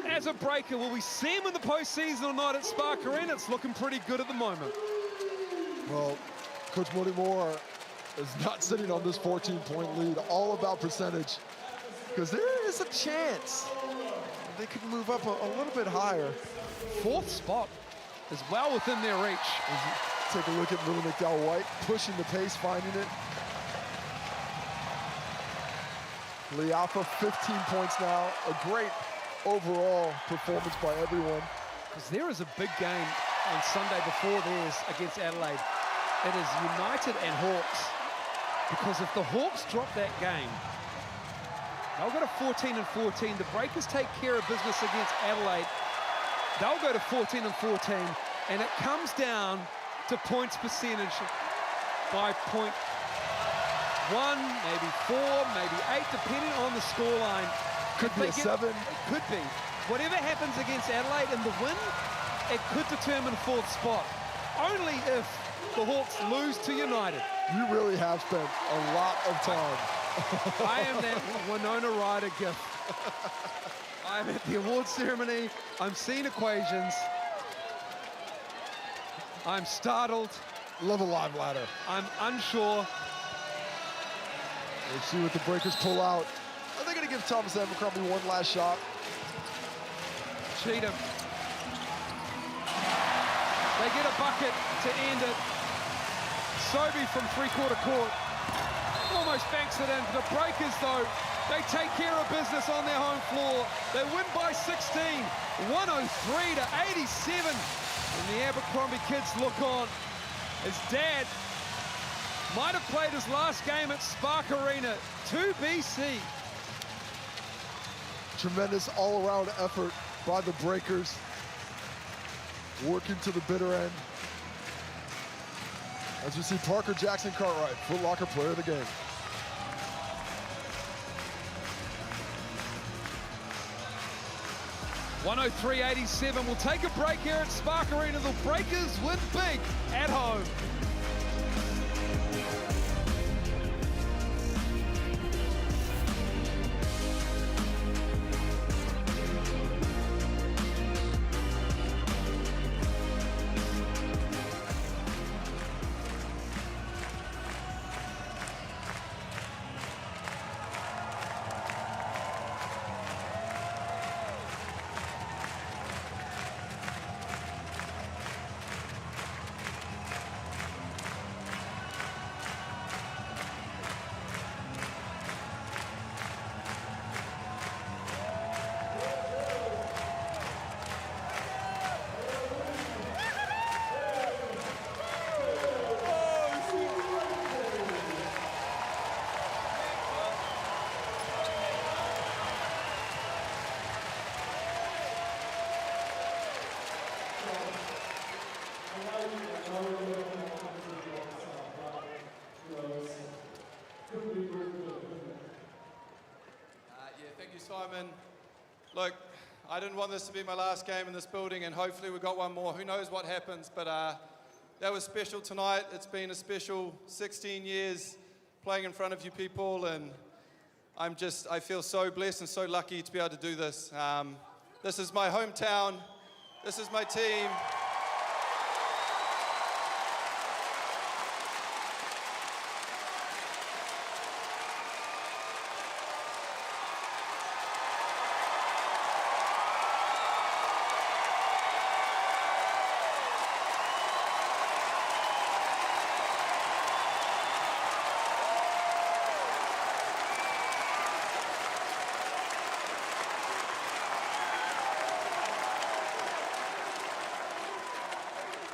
as a Breaker. Will we see him in the postseason or not at Spark Arena? It's looking pretty good at the moment. Well, Coach Monty Moore is not sitting on this 14-point lead, all about percentage, because there is a chance they could move up a little bit higher. Fourth spot is well within their reach. Take a look at little McDowell White, pushing the pace, finding it. Lee Alpha, 15 points now. A great overall performance by everyone. Because there is a big game on Sunday before theirs against Adelaide. It is United and Hawks. Because if the Hawks drop that game, they'll go to 14-14. The Breakers take care of business against Adelaide. They'll go to 14-14. And it comes down to points percentage by point 1, maybe 4, maybe 8, depending on the scoreline. Could be a 7. It could be. Whatever happens against Adelaide in the win, it could determine fourth spot. Only if the Hawks lose to United. You really have spent a lot of time. I am that Winona Ryder gift. I'm at the awards ceremony. I'm seeing equations. I'm startled. Love a live ladder. I'm unsure. Let's see what the Breakers pull out. Are they going to give Thomas Abercrombie one last shot? Cheatham. They get a bucket to end it. Sobey from three-quarter court. Almost banks it in. The Breakers, though, they take care of business on their home floor. They win by 16, 103-87. And the Abercrombie kids look on as Dad might have played his last game at Spark Arena, 2BC. Tremendous all-around effort by the Breakers, working to the bitter end. As you see, Parker Jackson Cartwright, Foot Locker Player of the Game. (103-87). We'll take a break here at Spark Arena. The Breakers win big at home. Thank you, Simon. Look, I didn't want this to be my last game in this building, and hopefully we got one more. Who knows what happens, but that was special tonight. It's been a special 16 years playing in front of you people, and I feel so blessed and so lucky to be able to do this. This is my hometown. This is my team.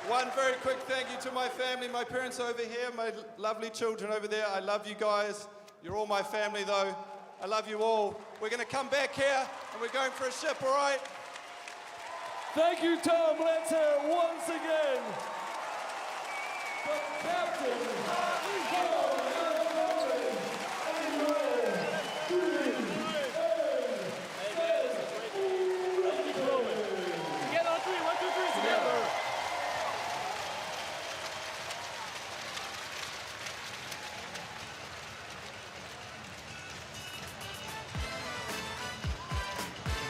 One very quick thank you to my family, my parents over here, my lovely children over there. I love you guys. You're all my family, though. I love you all. We're going to come back here, and we're going for a ship, all right? Thank you, Tom. Let's hear it once again Together on three. 1, 2, 3. Together.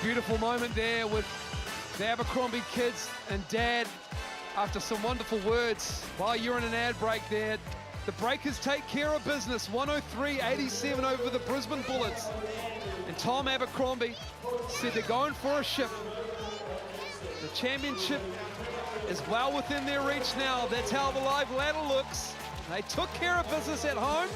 Beautiful moment there with the Abercrombie kids and Dad after some wonderful words while you're in an ad break there. The Breakers take care of business, 103-87 over the Brisbane Bullets. And Tom Abercrombie said they're going for a ship. The championship is well within their reach now. That's how the live ladder looks. They took care of business at home.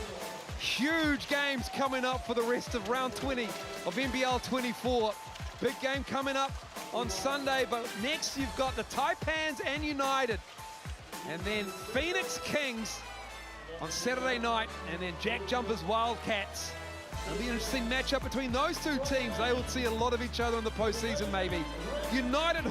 Huge games coming up for the rest of round 20 of NBL 24. Big game coming up on Sunday, but next you've got the Taipans and United. And then Phoenix Kings on Saturday night, and then Jack Jumpers Wildcats. It'll be an interesting matchup between those two teams. They will see a lot of each other in the postseason, maybe. United